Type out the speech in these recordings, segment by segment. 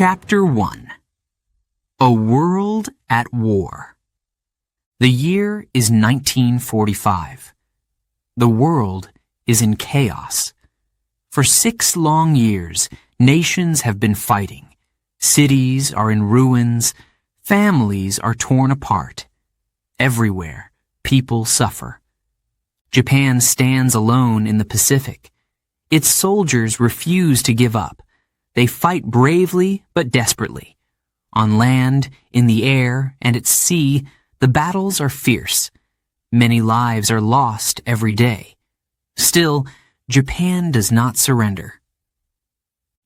Chapter 1. A World at War. The year is 1945. The world is in chaos. For 6 long years, nations have been fighting. Cities are in ruins. Families are torn apart. Everywhere, people suffer. Japan stands alone in the Pacific. Its soldiers refuse to give up. They fight bravely but desperately. On land, in the air, and at sea, the battles are fierce. Many lives are lost every day. Still, Japan does not surrender.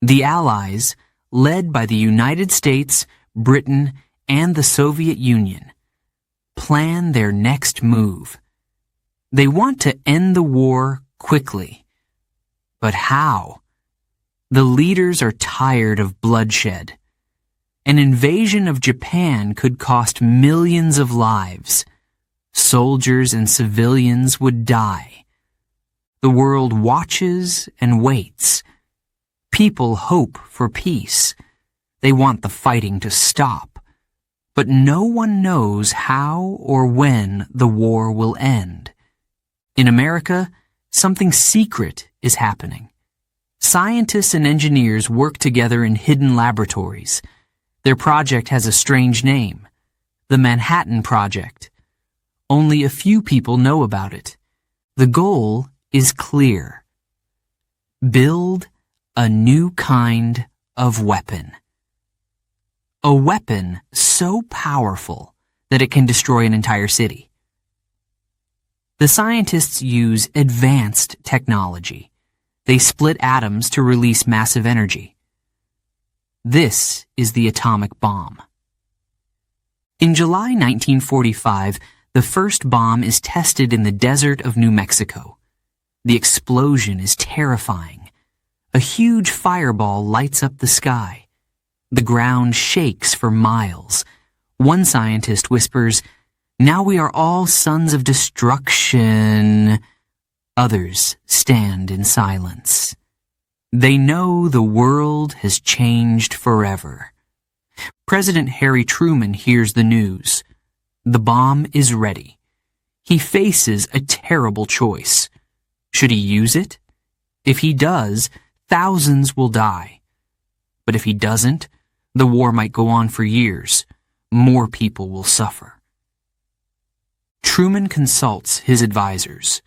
The Allies, led by the United States, Britain, and the Soviet Union, plan their next move. They want to end the war quickly. But how? The leaders are tired of bloodshed. An invasion of Japan could cost millions of lives. Soldiers and civilians would die. The world watches and waits. People hope for peace. They want the fighting to stop. But no one knows how or when the war will end. In America, something secret is happening. Scientists and engineers work together in hidden laboratories. Their project has a strange name, the Manhattan Project. Only a few people know about it. The goal is clear. Build a new kind of weapon. A weapon so powerful that it can destroy an entire city. The scientists use advanced technology. They split atoms to release massive energy. This is the atomic bomb. In July 1945, the first bomb is tested in the desert of New Mexico. The explosion is terrifying. A huge fireball lights up the sky. The ground shakes for miles. One scientist whispers, "Now we are all sons of destruction." Others stand in silence. They know the world has changed forever. President Harry Truman hears the news. The bomb is ready. He faces a terrible choice. Should he use it? If he does, thousands will die. But if he doesn't, the war might go on for years. More people will suffer. Truman consults his advisors.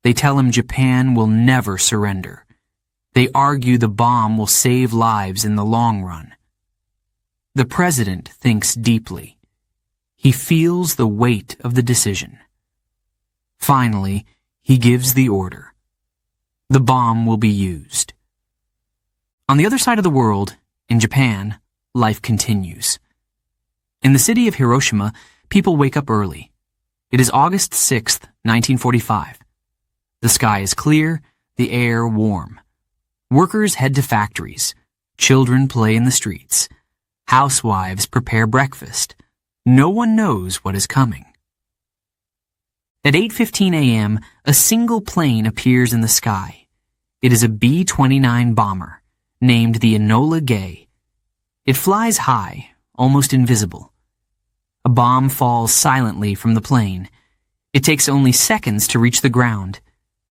They tell him Japan will never surrender. They argue the bomb will save lives in the long run. The president thinks deeply. He feels the weight of the decision. Finally, he gives the order. The bomb will be used. On the other side of the world, in Japan, life continues. In the city of Hiroshima, people wake up early. It is August 6th, 1945. The sky is clear, the air warm. Workers head to factories. Children play in the streets. Housewives prepare breakfast. No one knows what is coming. At 8:15 a.m., a single plane appears in the sky. It is a B-29 bomber, named the Enola Gay. It flies high, almost invisible. A bomb falls silently from the plane. It takes only seconds to reach the ground.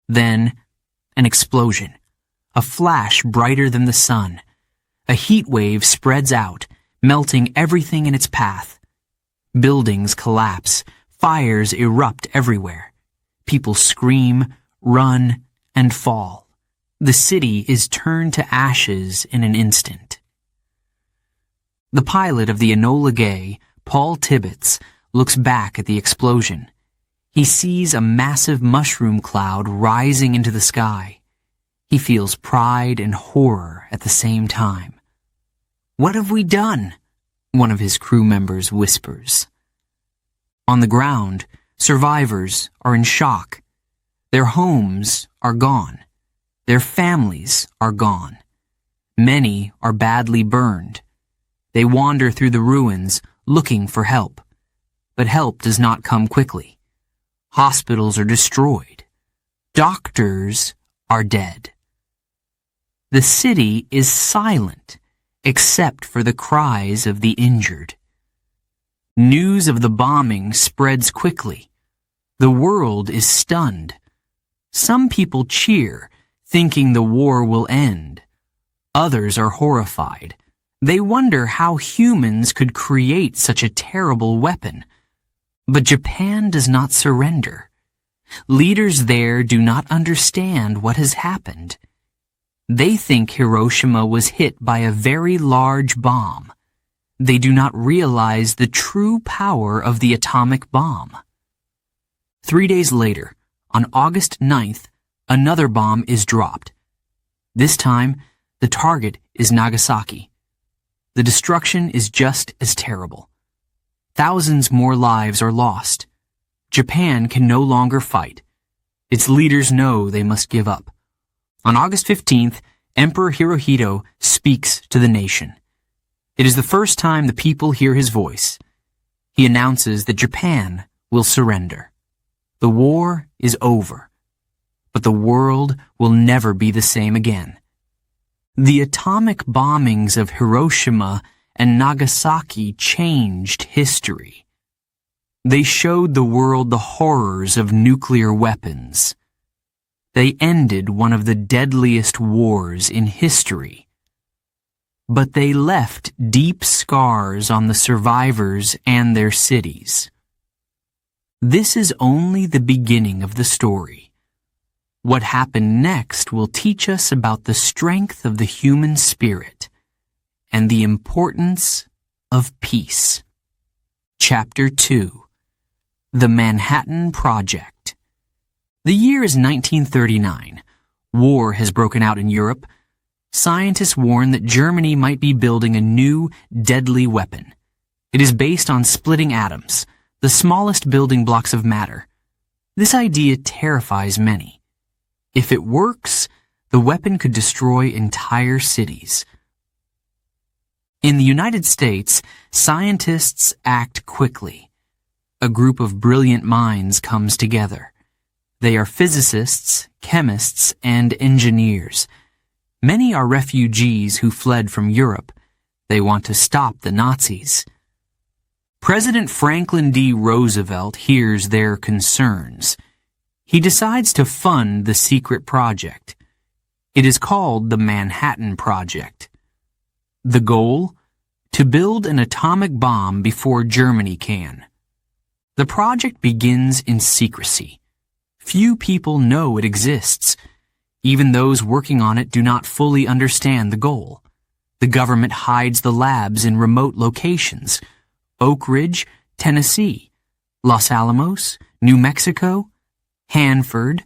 Then, an explosion. A flash brighter than the sun. A heat wave spreads out, melting everything in its path. Buildings collapse. Fires erupt everywhere. People scream, run, and fall. The city is turned to ashes in an instant. The pilot of the Enola Gay, Paul Tibbets, looks back at the explosion. He sees a massive mushroom cloud rising into the sky. He feels pride and horror at the same time. "What have we done?" one of his crew members whispers. On the ground, survivors are in shock. Their homes are gone. Their families are gone. Many are badly burned. They wander through the ruins looking for help. But help does not come quickly. Hospitals are destroyed. Doctors are dead. The city is silent, except for the cries of the injured. News of the bombing spreads quickly. The world is stunned. Some people cheer, thinking the war will end. Others are horrified. They wonder how humans could create such a terrible weapon. But Japan does not surrender. Leaders there do not understand what has happened. They think Hiroshima was hit by a very large bomb. They do not realize the true power of the atomic bomb. 3 days later, on August 9th, another bomb is dropped. This time, the target is Nagasaki. The destruction is just as terrible. Thousands more lives are lost. Japan can no longer fight. Its leaders know they must give up. On August 15th, Emperor Hirohito speaks to the nation. It is the first time the people hear his voice. He announces that Japan will surrender. The war is over, but the world will never be the same again. The atomic bombings of Hiroshima and Nagasaki changed history. They showed the world the horrors of nuclear weapons. They ended one of the deadliest wars in history. But they left deep scars on the survivors and their cities. This is only the beginning of the story. What happened next will teach us about the strength of the human spirit and the importance of peace. Chapter 2. The Manhattan Project. The year is 1939. War has broken out in Europe. Scientists warn that Germany might be building a new, deadly weapon. It is based on splitting atoms, the smallest building blocks of matter. This idea terrifies many. If it works, the weapon could destroy entire cities. In the United States, scientists act quickly. A group of brilliant minds comes together. They are physicists, chemists, and engineers. Many are refugees who fled from Europe. They want to stop the Nazis. President Franklin D. Roosevelt hears their concerns. He decides to fund the secret project. It is called the Manhattan Project. The goal? To build an atomic bomb before Germany can. The project begins in secrecy. Few people know it exists. Even those working on it do not fully understand the goal. The government hides the labs in remote locations: Oak Ridge, Tennessee, Los Alamos, New Mexico, Hanford,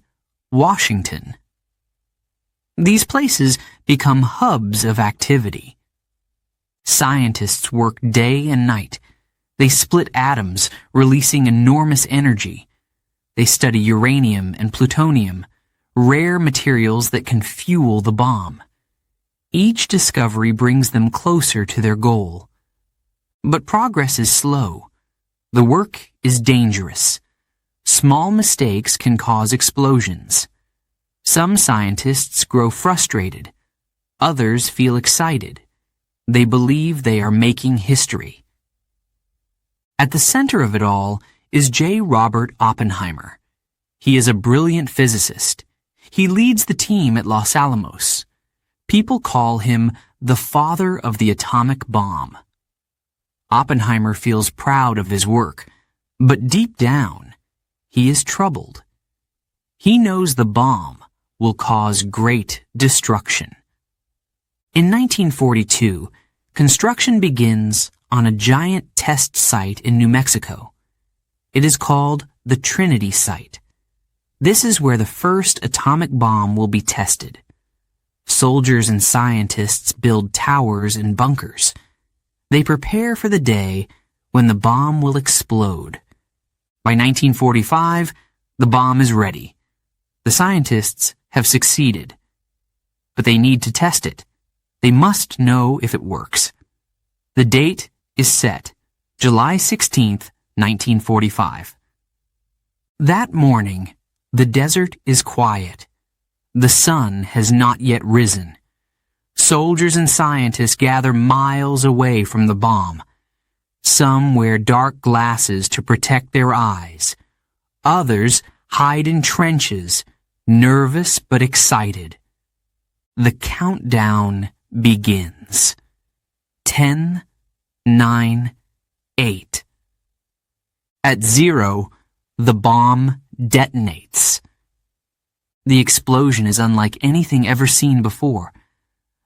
Washington. These places become hubs of activity. Scientists work day and night. They split atoms, releasing enormous energy. They study uranium and plutonium, rare materials that can fuel the bomb. Each discovery brings them closer to their goal. But progress is slow. The work is dangerous. Small mistakes can cause explosions. Some scientists grow frustrated. Others feel excited. They believe they are making history. At the center of it all is J. Robert Oppenheimer. He is a brilliant physicist. He leads the team at Los Alamos. People call him the father of the atomic bomb. Oppenheimer feels proud of his work, but deep down, he is troubled. He knows the bomb will cause great destruction. In 1942, construction begins on a giant test site in New Mexico. It is called the Trinity Site. This is where the first atomic bomb will be tested. Soldiers and scientists build towers and bunkers. They prepare for the day when the bomb will explode. By 1945, the bomb is ready. The scientists have succeeded. But they need to test it. They must know if it works. The date is set, July 16th, 1945. That morning, the desert is quiet. The sun has not yet risen. Soldiers and scientists gather miles away from the bomb. Some wear dark glasses to protect their eyes. Others hide in trenches, nervous but excited. The countdown begins. 10, 9, 8. At 0, the bomb detonates. The explosion is unlike anything ever seen before.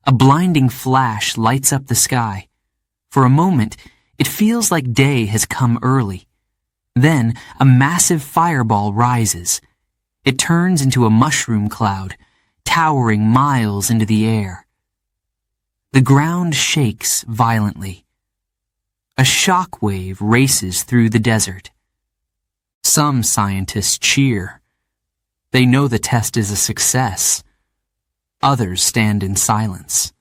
A blinding flash lights up the sky. For a moment, it feels like day has come early. Then, a massive fireball rises. It turns into a mushroom cloud, towering miles into the air. The ground shakes violently. A shock wave races through the desert. Some scientists cheer. They know the test is a success. Others stand in silence.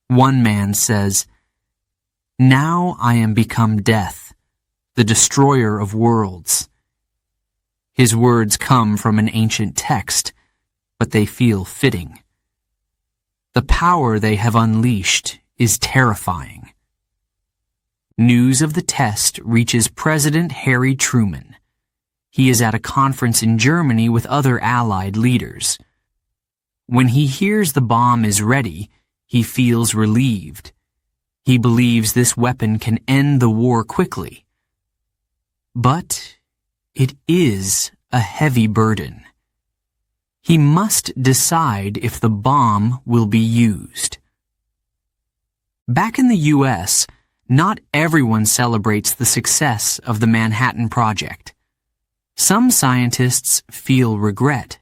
One man says, "Now I am become death, the destroyer of worlds." His words come from an ancient text, but they feel fitting. The power they have unleashed is terrifying. News of the test reaches President Harry Truman. He is at a conference in Germany with other Allied leaders. When he hears the bomb is ready, he feels relieved. He believes this weapon can end the war quickly. But it is a heavy burden. He must decide if the bomb will be used. Back in the U.S., not everyone celebrates the success of the Manhattan Project. Some scientists feel regret.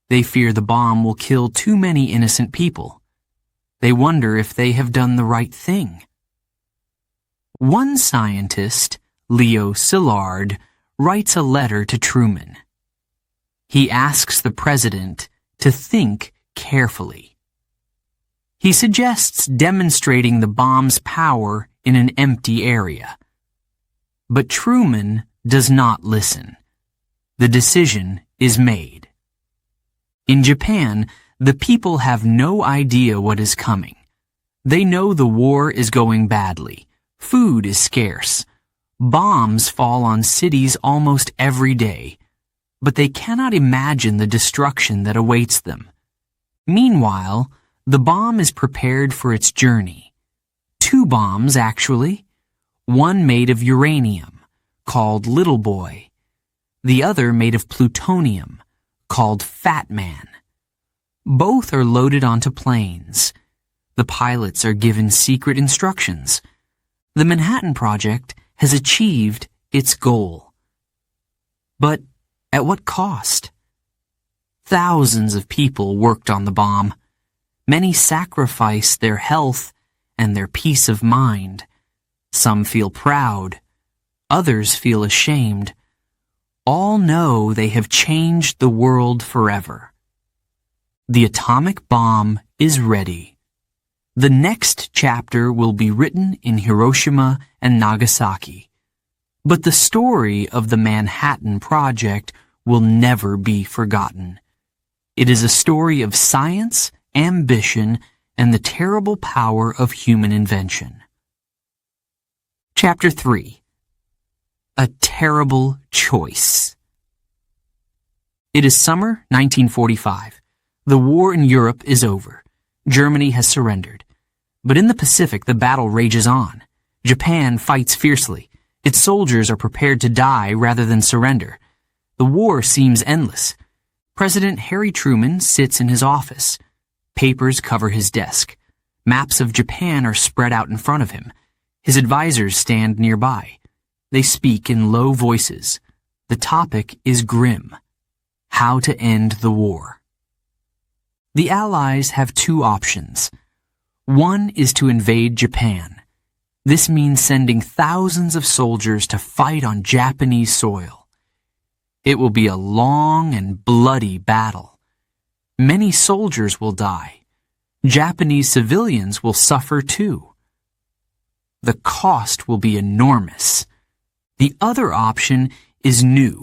They fear the bomb will kill too many innocent people. They wonder if they have done the right thing. One scientist, Leo Szilard, writes a letter to Truman. He asks the president to think carefully. He suggests demonstrating the bomb's power in an empty area. But Truman does not listen. The decision is made. In Japan, the people have no idea what is coming. They know the war is going badly. Food is scarce. Bombs fall on cities almost every day, but they cannot imagine the destruction that awaits them. Meanwhile, the bomb is prepared for its journey. 2 bombs, actually. One made of uranium, called Little Boy. The other made of plutonium, called Fat Man. Both are loaded onto planes. The pilots are given secret instructions. The Manhattan Project has achieved its goal. But at what cost? Thousands of people worked on the bomb. Many sacrificed their health and their peace of mind. Some feel proud. Others feel ashamed. All know they have changed the world forever. The atomic bomb is ready. The next chapter will be written in Hiroshima and Nagasaki. But the story of the Manhattan Project will never be forgotten. It is a story of science, ambition, and the terrible power of human invention. Chapter 3. A Terrible Choice. It is summer 1945. The war in Europe is over. Germany has surrendered. But in the Pacific, the battle rages on. Japan fights fiercely. Its soldiers are prepared to die rather than surrender. The war seems endless. President Harry Truman sits in his office. Papers cover his desk. Maps of Japan are spread out in front of him. His advisors stand nearby. They speak in low voices. The topic is grim: how to end the war. The Allies have 2 options. One is to invade Japan. This means sending thousands of soldiers to fight on Japanese soil. It will be a long and bloody battle. Many soldiers will die. Japanese civilians will suffer too. The cost will be enormous. The other option is new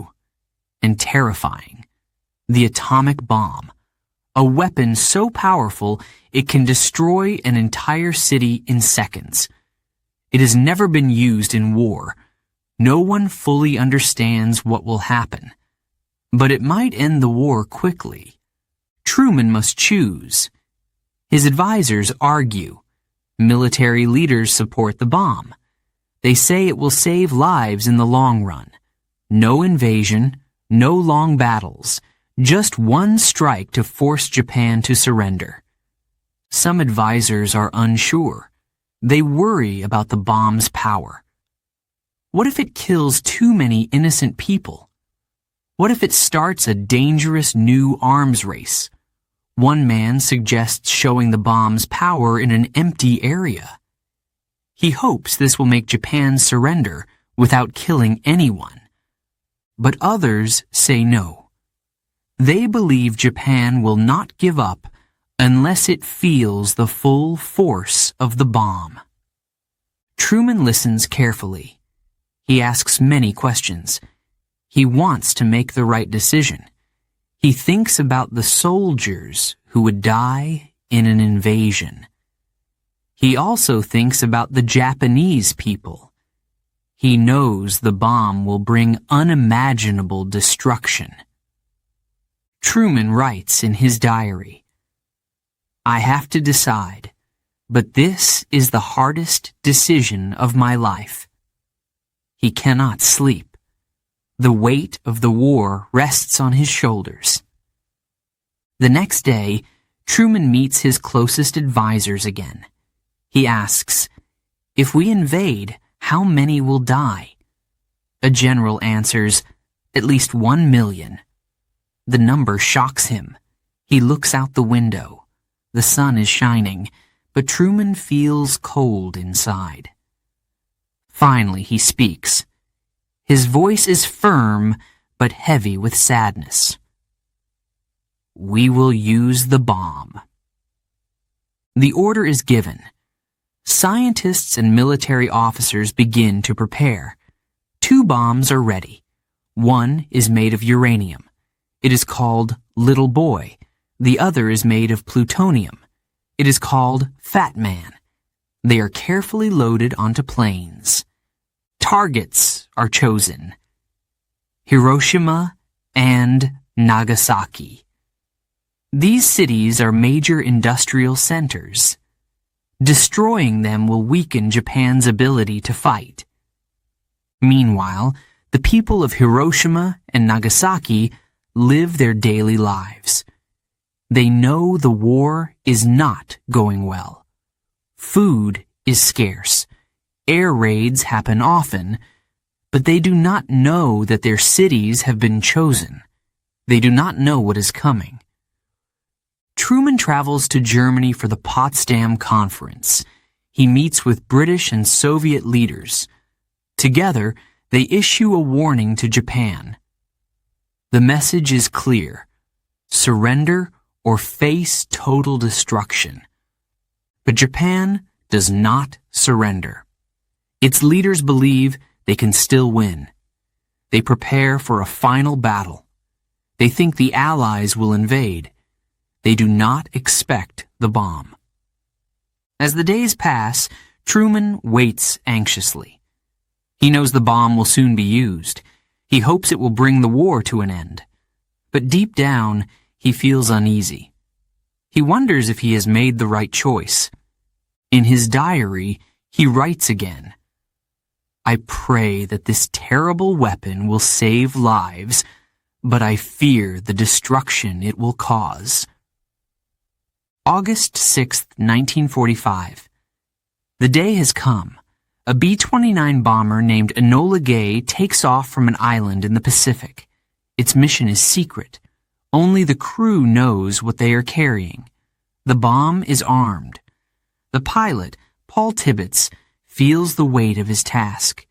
and terrifying: the atomic bomb, a weapon so powerful it can destroy an entire city in seconds. It has never been used in war. No one fully understands what will happen. But it might end the war quickly. Truman must choose. His advisors argue. Military leaders support the bomb. They say it will save lives in the long run. No invasion, no long battles, just one strike to force Japan to surrender. Some advisors are unsure. They worry about the bomb's power. What if it kills too many innocent people? What if it starts a dangerous new arms race? One man suggests showing the bomb's power in an empty area. He hopes this will make Japan surrender without killing anyone. But others say no. They believe Japan will not give up unless it feels the full force of the bomb. Truman listens carefully. He asks many questions. He wants to make the right decision. He thinks about the soldiers who would die in an invasion. He also thinks about the Japanese people. He knows the bomb will bring unimaginable destruction. Truman writes in his diary, "I have to decide, but this is the hardest decision of my life." He cannot sleep. The weight of the war rests on his shoulders. The next day, Truman meets his closest advisors again. He asks, "If we invade, how many will die?" A general answers, "At least 1 million." The number shocks him. He looks out the window. The sun is shining, but Truman feels cold inside. Finally, he speaks. His voice is firm, but heavy with sadness. "We will use the bomb." The order is given. Scientists and military officers begin to prepare. 2 bombs are ready. One is made of uranium. It is called Little Boy. The other is made of plutonium. It is called Fat Man. They are carefully loaded onto planes. Targets are chosen: Hiroshima and Nagasaki. These cities are major industrial centers. Destroying them will weaken Japan's ability to fight. Meanwhile, the people of Hiroshima and Nagasaki live their daily lives. They know the war is not going well. Food is scarce. Air raids happen often, but they do not know that their cities have been chosen. They do not know what is coming. Truman travels to Germany for the Potsdam Conference. He meets with British and Soviet leaders. Together, they issue a warning to Japan. The message is clear: surrender or face total destruction. But Japan does not surrender. Its leaders believe they can still win. They prepare for a final battle. They think the Allies will invade. They do not expect the bomb. As the days pass, Truman waits anxiously. He knows the bomb will soon be used. He hopes it will bring the war to an end. But deep down, he feels uneasy. He wonders if he has made the right choice. In his diary, he writes again, "I pray that this terrible weapon will save lives, but I fear the destruction it will cause." August 6, 1945. The day has come. A B-29 bomber named Enola Gay takes off from an island in the Pacific. Its mission is secret. Only the crew knows what they are carrying. The bomb is armed. The pilot, Paul Tibbets, feels the weight of his task.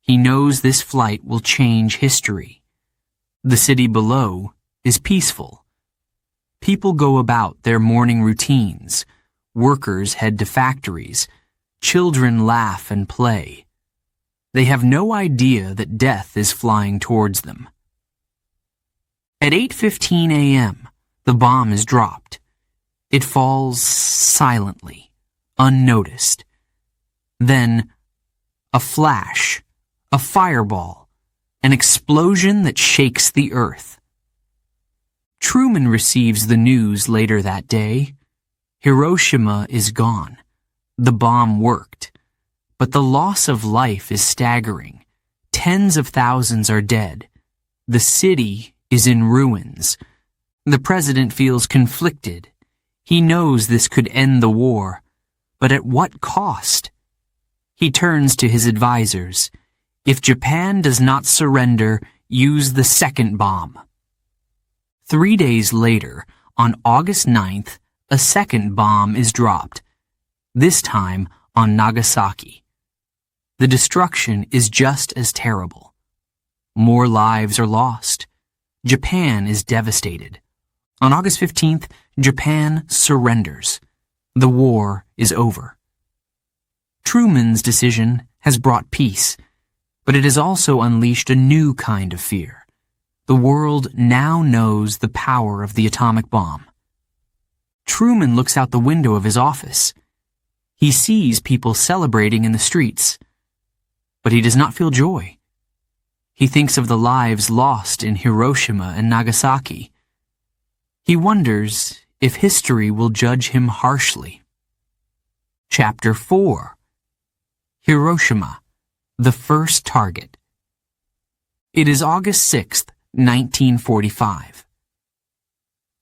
He knows this flight will change history. The city below is peaceful. People go about their morning routines. Workers head to factories. Children laugh and play. They have no idea that death is flying towards them. At 8:15 a.m., The bomb is dropped. It falls silently, unnoticed. Then, a flash, a fireball, an explosion that shakes the earth. Truman receives the news later that day. Hiroshima is gone. The bomb worked. But the loss of life is staggering. Tens of thousands are dead. The city is in ruins. The president feels conflicted. He knows this could end the war, but at what cost? He turns to his advisors. If Japan does not surrender, use the second bomb. 3 days later, on August 9th, a second bomb is dropped, this time on Nagasaki. The destruction is just as terrible. More lives are lost. Japan is devastated. On August 15th, Japan surrenders. The war is over. Truman's decision has brought peace, but it has also unleashed a new kind of fear. The world now knows the power of the atomic bomb. Truman looks out the window of his office. He sees people celebrating in the streets, but he does not feel joy. He thinks of the lives lost in Hiroshima and Nagasaki. He wonders if history will judge him harshly. Chapter 4. Hiroshima, the first target. It is August 6th, 1945.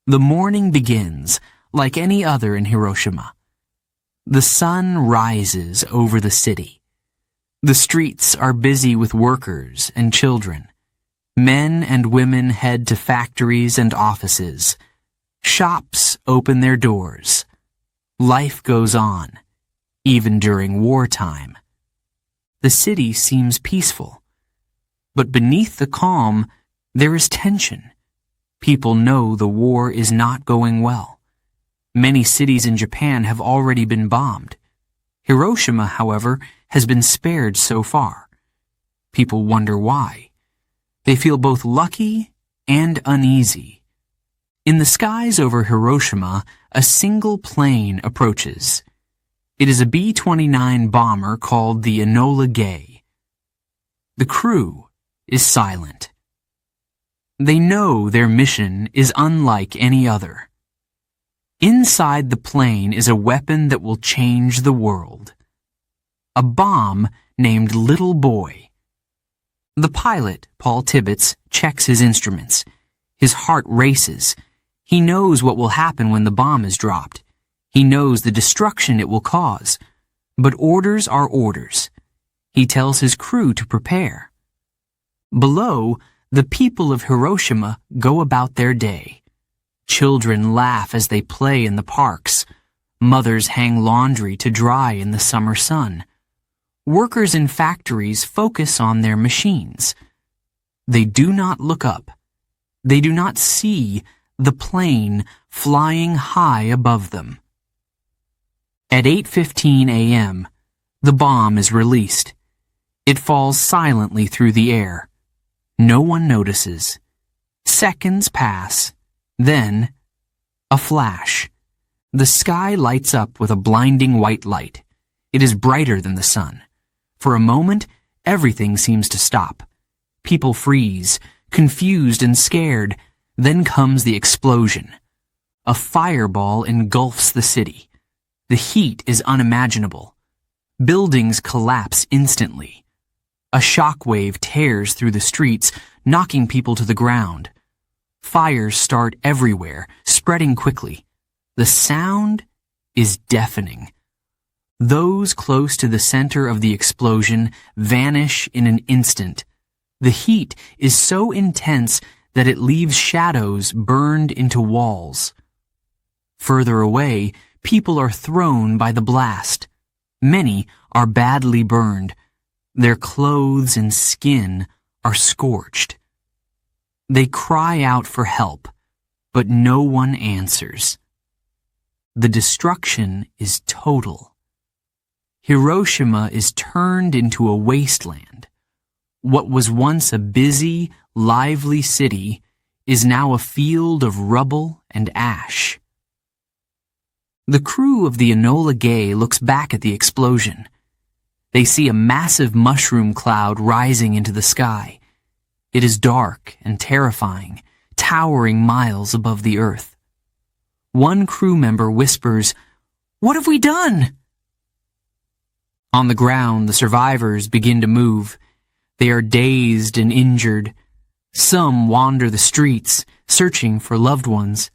The morning begins like any other in Hiroshima. The sun rises over the city. The streets are busy with workers and children. Men and women head to factories and offices. Shops open their doors. Life goes on, even during wartime. The city seems peaceful, but beneath the calm, there is tension. People know the war is not going well. Many cities in Japan have already been bombed. Hiroshima, however, has been spared so far. People wonder why. They feel both lucky and uneasy. In the skies over Hiroshima, a single plane approaches. It is a B-29 bomber called the Enola Gay. The crew is silent. They know their mission is unlike any other. Inside the plane is a weapon that will change the world. A bomb named Little Boy. The pilot, Paul Tibbets, checks his instruments. His heart races. He knows what will happen when the bomb is dropped. He knows the destruction it will cause. But orders are orders. He tells his crew to prepare. Below, the people of Hiroshima go about their day. Children laugh as they play in the parks. Mothers hang laundry to dry in the summer sun. Workers in factories focus on their machines. They do not look up. They do not see the plane flying high above them. At 8:15 a.m., the bomb is released. It falls silently through the air. No one notices. Seconds pass. Then, a flash. The sky lights up with a blinding white light. It is brighter than the sun. For a moment, everything seems to stop. People freeze, confused and scared. Then comes the explosion. A fireball engulfs the city. The heat is unimaginable. Buildings collapse instantly. A shockwave tears through the streets, knocking people to the ground. Fires start everywhere, spreading quickly. The sound is deafening. Those close to the center of the explosion vanish in an instant. The heat is so intense that it leaves shadows burned into walls. Further away, people are thrown by the blast. Many are badly burned. Their clothes and skin are scorched. They cry out for help, but no one answers. The destruction is total. Hiroshima is turned into a wasteland. What was once a busy, lively city is now a field of rubble and ash. The crew of the Enola Gay looks back at the explosion. They see a massive mushroom cloud rising into the sky. It is dark and terrifying, towering miles above the earth. One crew member whispers, "What have we done?" On the ground, the survivors begin to move. They are dazed and injured. Some wander the streets, searching for loved ones.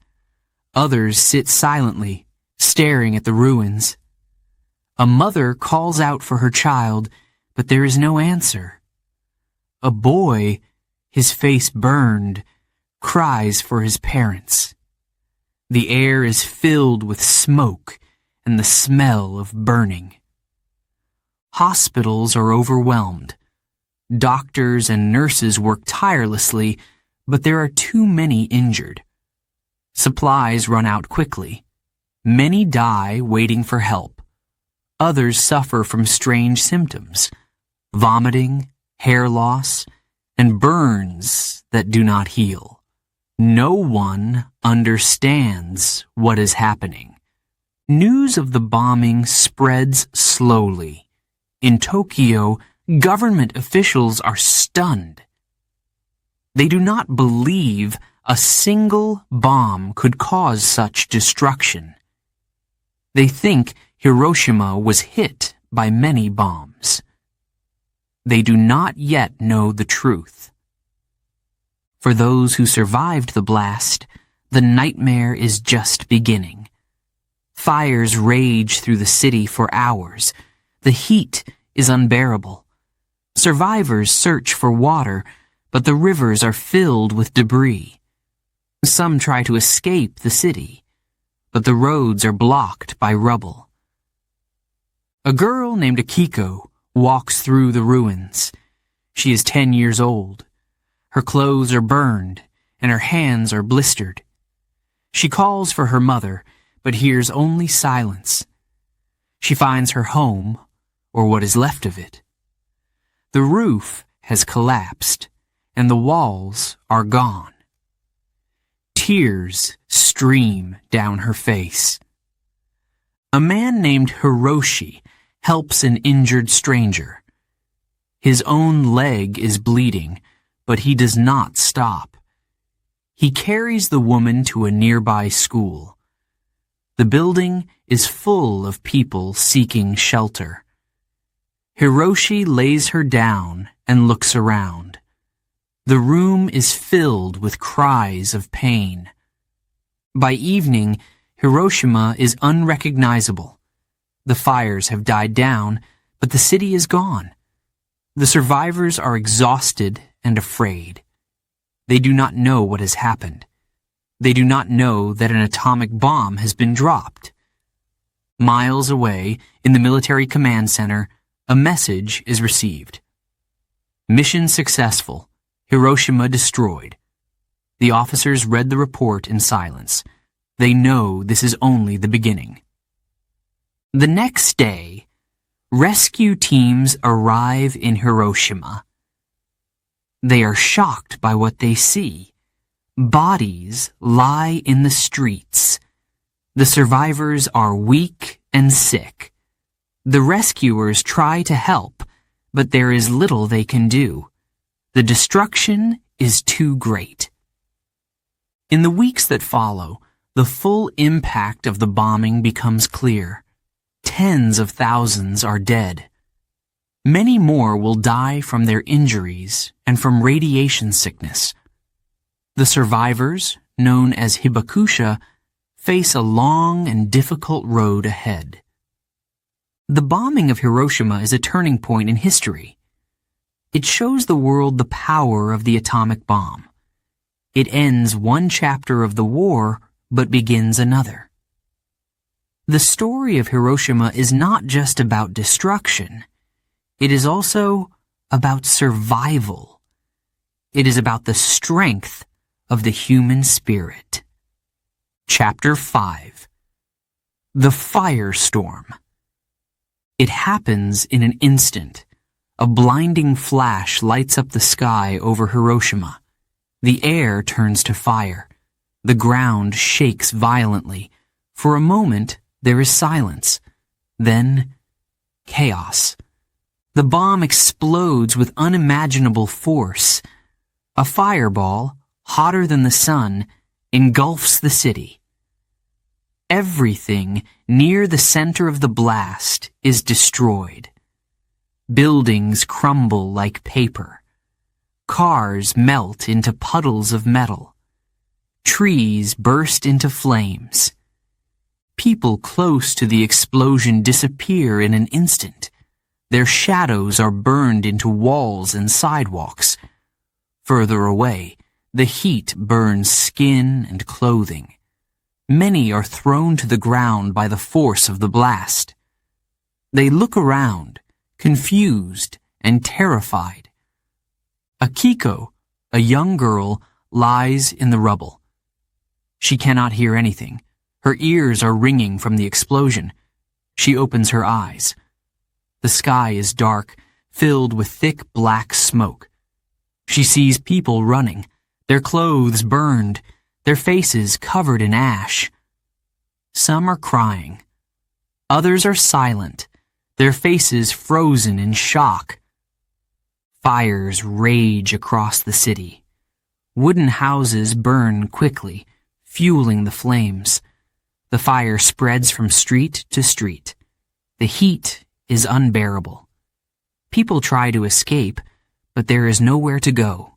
Others sit silently, staring at the ruins. A mother calls out for her child, but there is no answer. A boy, his face burned, cries for his parents. The air is filled with smoke and the smell of burning. Hospitals are overwhelmed. Doctors and nurses work tirelessly, but there are too many injured. Supplies run out quickly. Many die waiting for help. Others suffer from strange symptoms, vomiting, hair loss, and burns that do not heal. No one understands what is happening. News of the bombing spreads slowly. In Tokyo, government officials are stunned. They do not believe a single bomb could cause such destruction. They think Hiroshima was hit by many bombs. They do not yet know the truth. For those who survived the blast, the nightmare is just beginning. Fires rage through the city for hours. The heat is unbearable. Survivors search for water, but the rivers are filled with debris. Some try to escape the city, but the roads are blocked by rubble. A girl named Akiko walks through the ruins. She is 10 years old. Her clothes are burned, and her hands are blistered. She calls for her mother, but hears only silence. She finds her home, or what is left of it. The roof has collapsed, and the walls are gone. Tears stream down her face. A man named Hiroshi helps an injured stranger. His own leg is bleeding, but he does not stop. He carries the woman to a nearby school. The building is full of people seeking shelter. Hiroshi lays her down and looks around. The room is filled with cries of pain. By evening, Hiroshima is unrecognizable. The fires have died down, but the city is gone. The survivors are exhausted and afraid. They do not know what has happened. They do not know that an atomic bomb has been dropped. Miles away, in the military command center, a message is received. Mission successful. Hiroshima destroyed. The officers read the report in silence. They know this is only the beginning. The next day, rescue teams arrive in Hiroshima. They are shocked by what they see. Bodies lie in the streets. The survivors are weak and sick. The rescuers try to help, but there is little they can do. The destruction is too great. In the weeks that follow, the full impact of the bombing becomes clear. Tens of thousands are dead. Many more will die from their injuries and from radiation sickness. The survivors, known as hibakusha, face a long and difficult road ahead. The bombing of Hiroshima is a turning point in history. It shows the world the power of the atomic bomb. It ends one chapter of the war, but begins another. The story of Hiroshima is not just about destruction. It is also about survival. It is about the strength of the human spirit. Chapter 5. The Firestorm. It happens in an instant. A blinding flash lights up the sky over Hiroshima. The air turns to fire. The ground shakes violently. For a moment, there is silence. Then, chaos. The bomb explodes with unimaginable force. A fireball, hotter than the sun, engulfs the city. Everything near the center of the blast is destroyed. Buildings crumble like paper. Cars melt into puddles of metal. Trees burst into flames. People close to the explosion disappear in an instant. Their shadows are burned into walls and sidewalks. Further away, the heat burns skin and clothing. Many are thrown to the ground by the force of the blast. They look around, confused and terrified. Akiko, a young girl, lies in the rubble. She cannot hear anything. Her ears are ringing from the explosion. She opens her eyes. The sky is dark, filled with thick black smoke. She sees people running, their clothes burned, their faces covered in ash. Some are crying. Others are silent, their faces frozen in shock. Fires rage across the city. Wooden houses burn quickly, fueling the flames. The fire spreads from street to street. The heat is unbearable. People try to escape, but there is nowhere to go.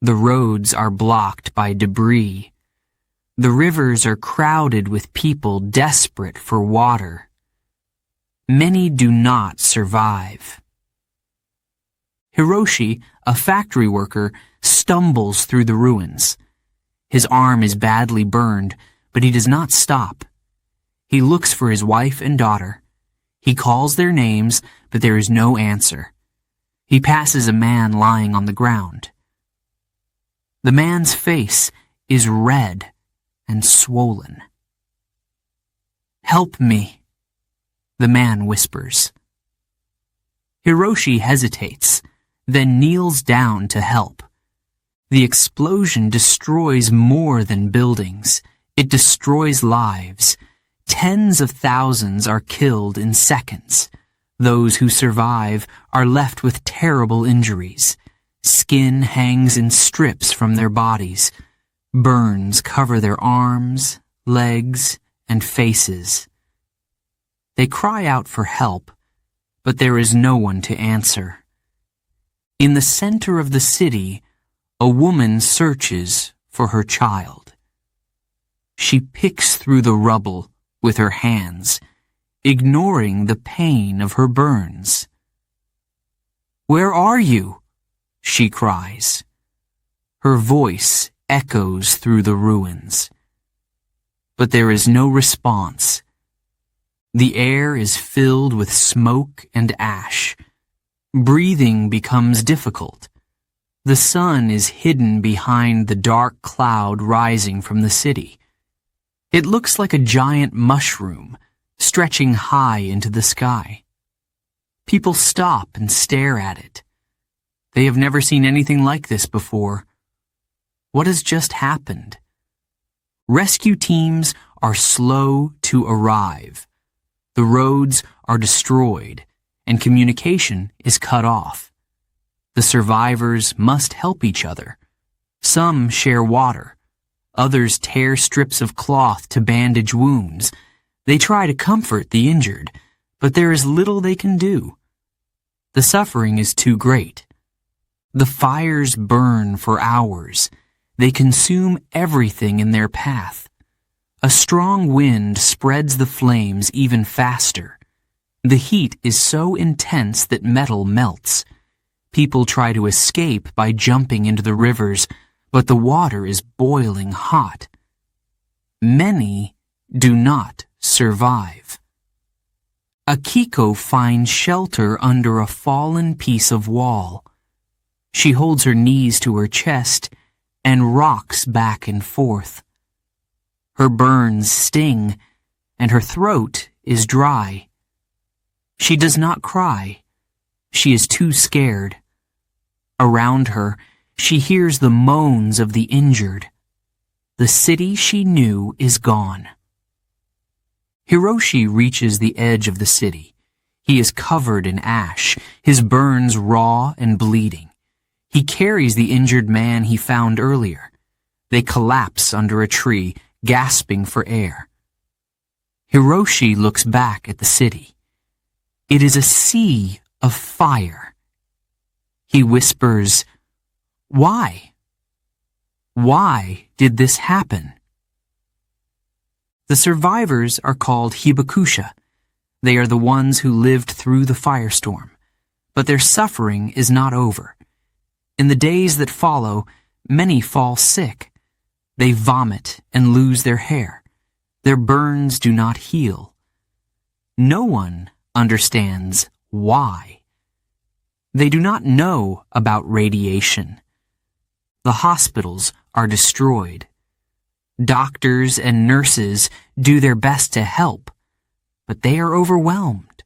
The roads are blocked by debris. The rivers are crowded with people desperate for water. Many do not survive. Hiroshi, a factory worker, stumbles through the ruins. His arm is badly burned, but he does not stop. He looks for his wife and daughter. He calls their names, but there is no answer. He passes a man lying on the ground. The man's face is red and swollen. "Help me," the man whispers. Hiroshi hesitates, then kneels down to help. The explosion destroys more than buildings. It destroys lives. Tens of thousands are killed in seconds. Those who survive are left with terrible injuries. Skin hangs in strips from their bodies. Burns cover their arms, legs, and faces. They cry out for help, but there is no one to answer. In the center of the city, a woman searches for her child. She picks through the rubble with her hands, ignoring the pain of her burns. "Where are you?" she cries. Her voice echoes through the ruins. But there is no response. The air is filled with smoke and ash. Breathing becomes difficult. The sun is hidden behind the dark cloud rising from the city. It looks like a giant mushroom, stretching high into the sky. People stop and stare at it. They have never seen anything like this before. What has just happened? Rescue teams are slow to arrive. The roads are destroyed, and communication is cut off. The survivors must help each other. Some share water. Others tear strips of cloth to bandage wounds. They try to comfort the injured, but there is little they can do. The suffering is too great. The fires burn for hours. They consume everything in their path. A strong wind spreads the flames even faster. The heat is so intense that metal melts. People try to escape by jumping into the rivers, but the water is boiling hot. Many do not survive. Akiko finds shelter under a fallen piece of wall. She holds her knees to her chest and rocks back and forth. Her burns sting, and her throat is dry. She does not cry. She is too scared. Around her, She hears the moans of the injured. The city she knew is gone. Hiroshi reaches the edge of the city. He is covered in ash, his burns raw and bleeding. He carries the injured man he found earlier. They collapse under a tree, gasping for air. Hiroshi looks back at the city. It is a sea of fire. He whispers, "Why? Why did this happen?" The survivors are called hibakusha. They are the ones who lived through the firestorm. But their suffering is not over. In the days that follow, many fall sick. They vomit and lose their hair. Their burns do not heal. No one understands why. They do not know about radiation. The hospitals are destroyed. Doctors and nurses do their best to help, but they are overwhelmed.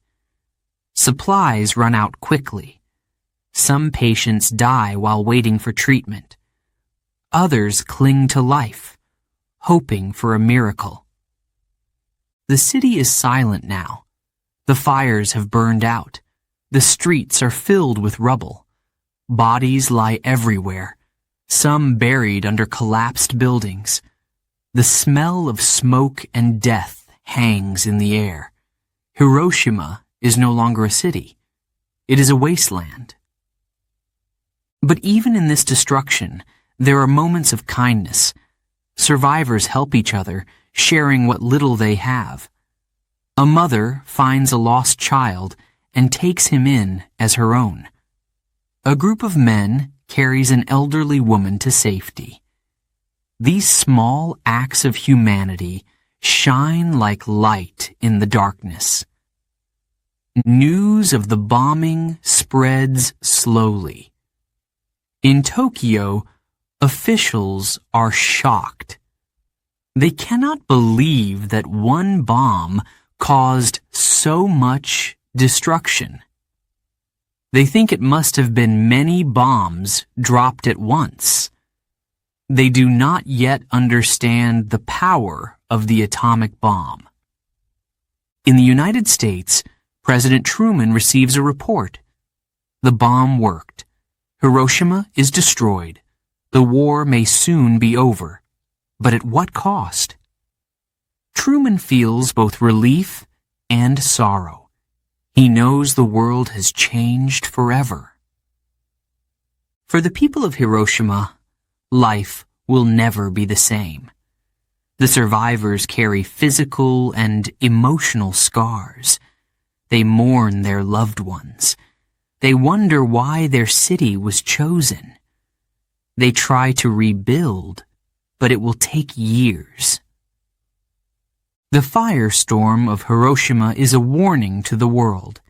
Supplies run out quickly. Some patients die while waiting for treatment. Others cling to life, hoping for a miracle. The city is silent now. The fires have burned out. The streets are filled with rubble. Bodies lie everywhere, some buried under collapsed buildings. The smell of smoke and death hangs in the air. Hiroshima is no longer a city. It is a wasteland. But even in this destruction, there are moments of kindness. Survivors help each other, sharing what little they have. A mother finds a lost child and takes him in as her own. A group of men carries an elderly woman to safety. These small acts of humanity shine like light in the darkness. News of the bombing spreads slowly. In Tokyo, officials are shocked. They cannot believe that one bomb caused so much destruction. They think it must have been many bombs dropped at once. They do not yet understand the power of the atomic bomb. In the United States, President Truman receives a report. The bomb worked. Hiroshima is destroyed. The war may soon be over. But at what cost? Truman feels both relief and sorrow. He knows the world has changed forever. For the people of Hiroshima, life will never be the same. The survivors carry physical and emotional scars. They mourn their loved ones. They wonder why their city was chosen. They try to rebuild, but it will take years. The firestorm of Hiroshima is a warning to the world.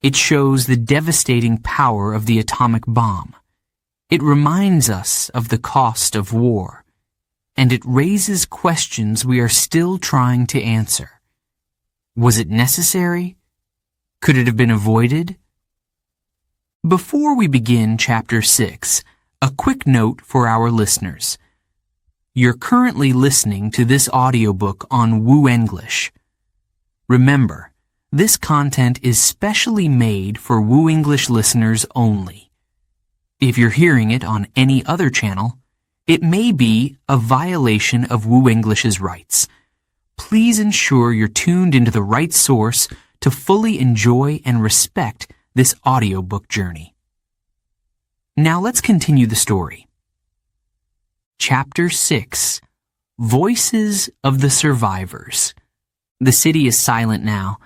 It shows the devastating power of the atomic bomb. It reminds us of the cost of war, and it raises questions we are still trying to answer. Was it necessary? Could it have been avoided? Before we begin Chapter 6, a quick note for our listeners. You're currently listening to this audiobook on Woo English. Remember, this content is specially made for Woo English listeners only. If you're hearing it on any other channel, it may be a violation of Woo English's rights. Please ensure you're tuned into the right source to fully enjoy and respect this audiobook journey. Now let's continue the story. Chapter 6, Voices of the Survivors. The city is silent now.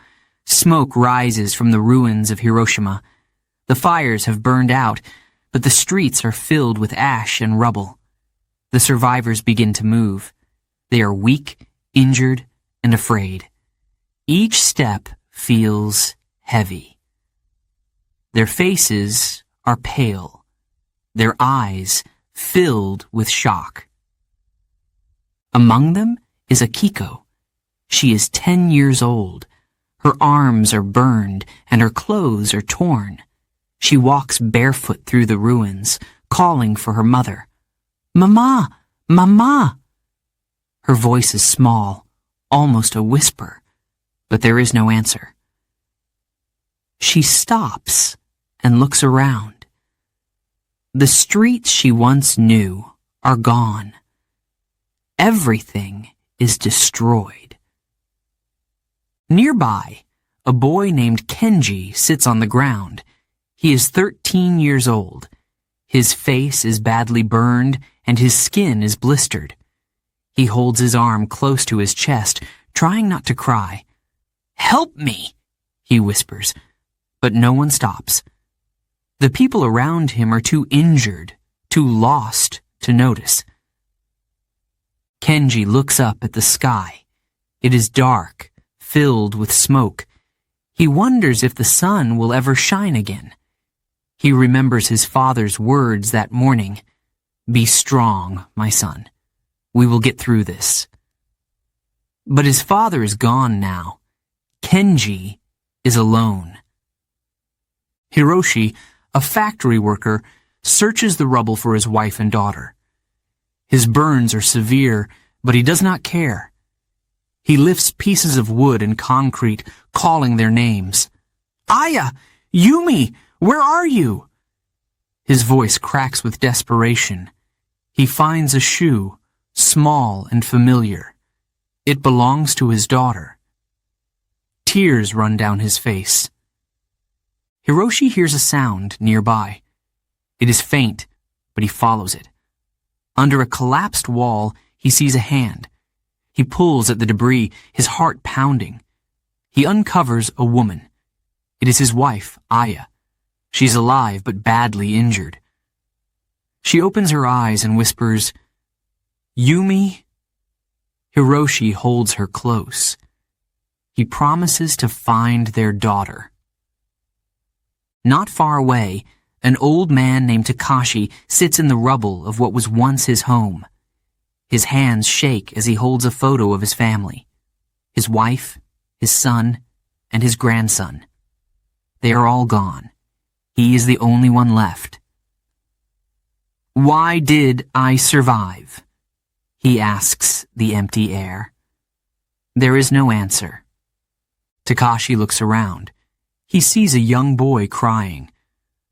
Smoke rises from the ruins of Hiroshima. The fires have burned out, but the streets are filled with ash and rubble. The survivors begin to move. They are weak, injured, and afraid. Each step feels heavy. Their faces are pale. Their eyes filled with shock. Among them is Akiko. She is 10 years old. Her arms are burned and her clothes are torn. She walks barefoot through the ruins, calling for her mother. "Mama! Mama!" Her voice is small, almost a whisper, but there is no answer. She stops and looks around. The streets she once knew are gone. Everything is destroyed. Nearby, a boy named Kenji sits on the ground. He is 13 years old. His face is badly burned and his skin is blistered. He holds his arm close to his chest, trying not to cry. "Help me," he whispers, but no one stops. The people around him are too injured, too lost to notice. Kenji looks up at the sky. It is dark, filled with smoke. He wonders if the sun will ever shine again. He remembers his father's words that morning. "Be strong, my son. We will get through this." But his father is gone now. Kenji is alone. Hiroshi, a factory worker, searches the rubble for his wife and daughter. His burns are severe, but he does not care. He lifts pieces of wood and concrete, calling their names. "Aya! Yumi! Where are you?" His voice cracks with desperation. He finds a shoe, small and familiar. It belongs to his daughter. Tears run down his face. Hiroshi hears a sound nearby. It is faint, but he follows it. Under a collapsed wall, he sees a hand. He pulls at the debris, his heart pounding. He uncovers a woman. It is his wife, Aya. She's alive but badly injured. She opens her eyes and whispers, "Yumi?" Hiroshi holds her close. He promises to find their daughter. Not far away, an old man named Takashi sits in the rubble of what was once his home. His hands shake as he holds a photo of his family. His wife, his son, and his grandson. They are all gone. He is the only one left. "Why did I survive?" he asks the empty air. There is no answer. Takashi looks around. He sees a young boy crying.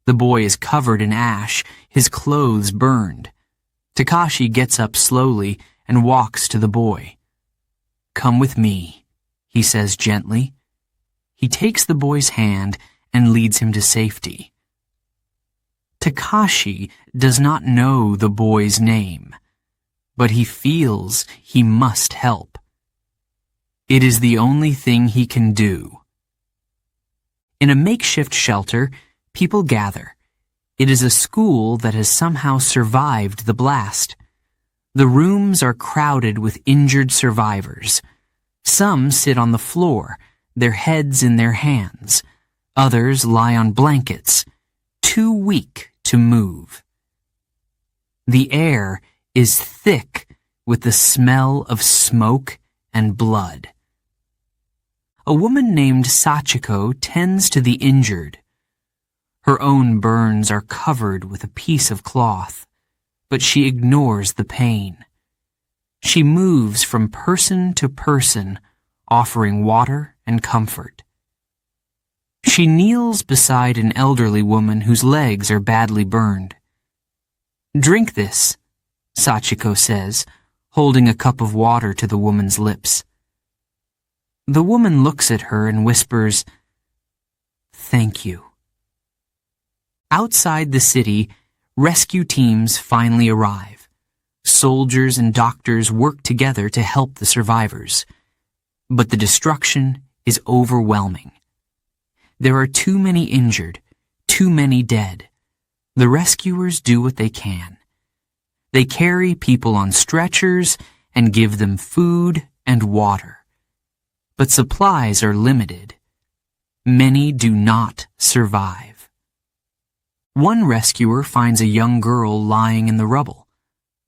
The boy is covered in ash, his clothes burned. Takashi gets up slowly and walks to the boy. "Come with me," he says gently. He takes the boy's hand and leads him to safety. Takashi does not know the boy's name, but he feels he must help. It is the only thing he can do. In a makeshift shelter, people gather. It is a school that has somehow survived the blast. The rooms are crowded with injured survivors. Some sit on the floor, their heads in their hands. Others lie on blankets, too weak to move. The air is thick with the smell of smoke and blood. A woman named Sachiko tends to the injured. Her own burns are covered with a piece of cloth, but she ignores the pain. She moves from person to person, offering water and comfort. She kneels beside an elderly woman whose legs are badly burned. "Drink this," Sachiko says, holding a cup of water to the woman's lips. The woman looks at her and whispers, "Thank you." Outside the city, rescue teams finally arrive. Soldiers and doctors work together to help the survivors. But the destruction is overwhelming. There are too many injured, too many dead. The rescuers do what they can. They carry people on stretchers and give them food and water. But supplies are limited. Many do not survive. One rescuer finds a young girl lying in the rubble.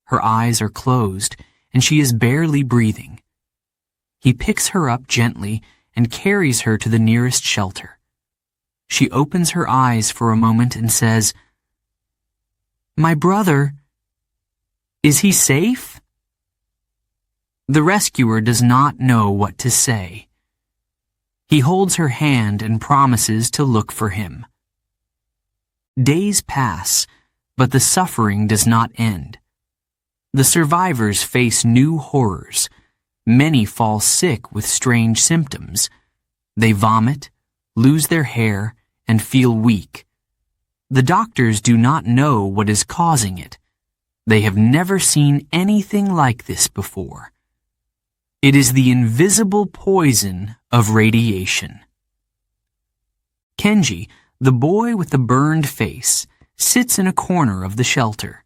Her eyes are closed, and she is barely breathing. He picks her up gently and carries her to the nearest shelter. She opens her eyes for a moment and says, My brother, is he safe? The rescuer does not know what to say. He holds her hand and promises to look for him. Days pass, but the suffering does not end. The survivors face new horrors. Many fall sick with strange symptoms. They vomit, lose their hair, and feel weak. The doctors do not know what is causing it. They have never seen anything like this before. It is the invisible poison of radiation. Kenji, the boy with the burned face, sits in a corner of the shelter.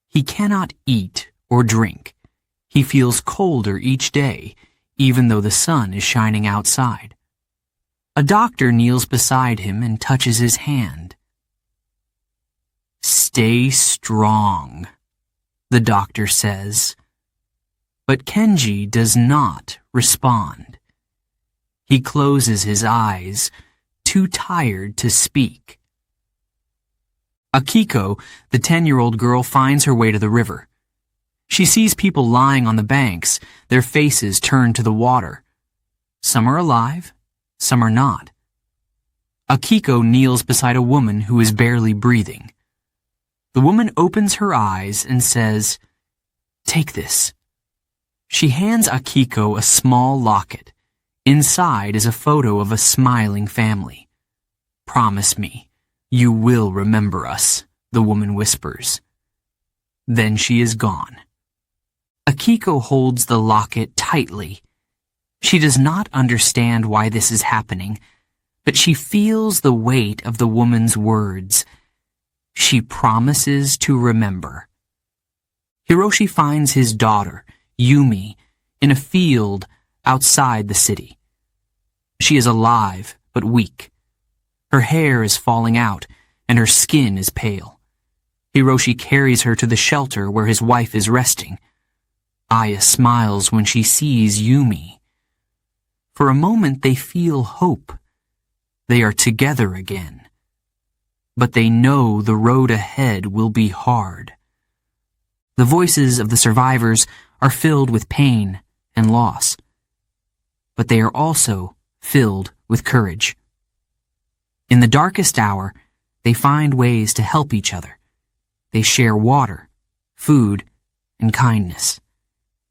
He cannot eat or drink. He feels colder each day, even though the sun is shining outside. A doctor kneels beside him and touches his hand. "Stay strong," the doctor says. But Kenji does not respond. He closes his eyes, too tired to speak. Akiko, the 10-year-old girl, finds her way to the river. She sees people lying on the banks, their faces turned to the water. Some are alive, some are not. Akiko kneels beside a woman who is barely breathing. The woman opens her eyes and says, "Take this." She hands Akiko a small locket. Inside is a photo of a smiling family. "Promise me, you will remember us," the woman whispers. Then she is gone. Akiko holds the locket tightly. She does not understand why this is happening, but she feels the weight of the woman's words. She promises to remember. Hiroshi finds his daughter, Yumi, in a field outside the city. She is alive but weak. Her hair is falling out and her skin is pale. Hiroshi carries her to the shelter where his wife is resting. Aya smiles when she sees Yumi. For a moment they feel hope. They are together again. But they know the road ahead will be hard. The voices of the survivors are filled with pain and loss. But they are also filled with courage. In the darkest hour, they find ways to help each other. They share water, food, and kindness.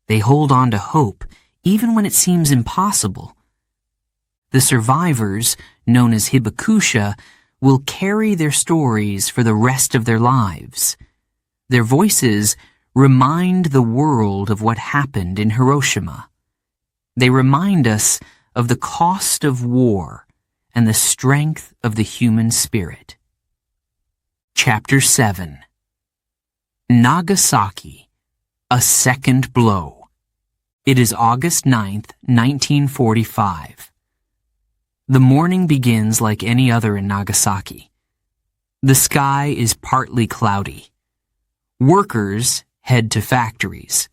They hold on to hope, even when it seems impossible. The survivors, known as Hibakusha, will carry their stories for the rest of their lives. Their voices remind the world of what happened in Hiroshima. They remind us of the cost of war and the strength of the human spirit. Chapter 7. Nagasaki, a second blow. It is August 9th, 1945. The morning begins like any other in Nagasaki. The sky is partly cloudy. Workers head to factories.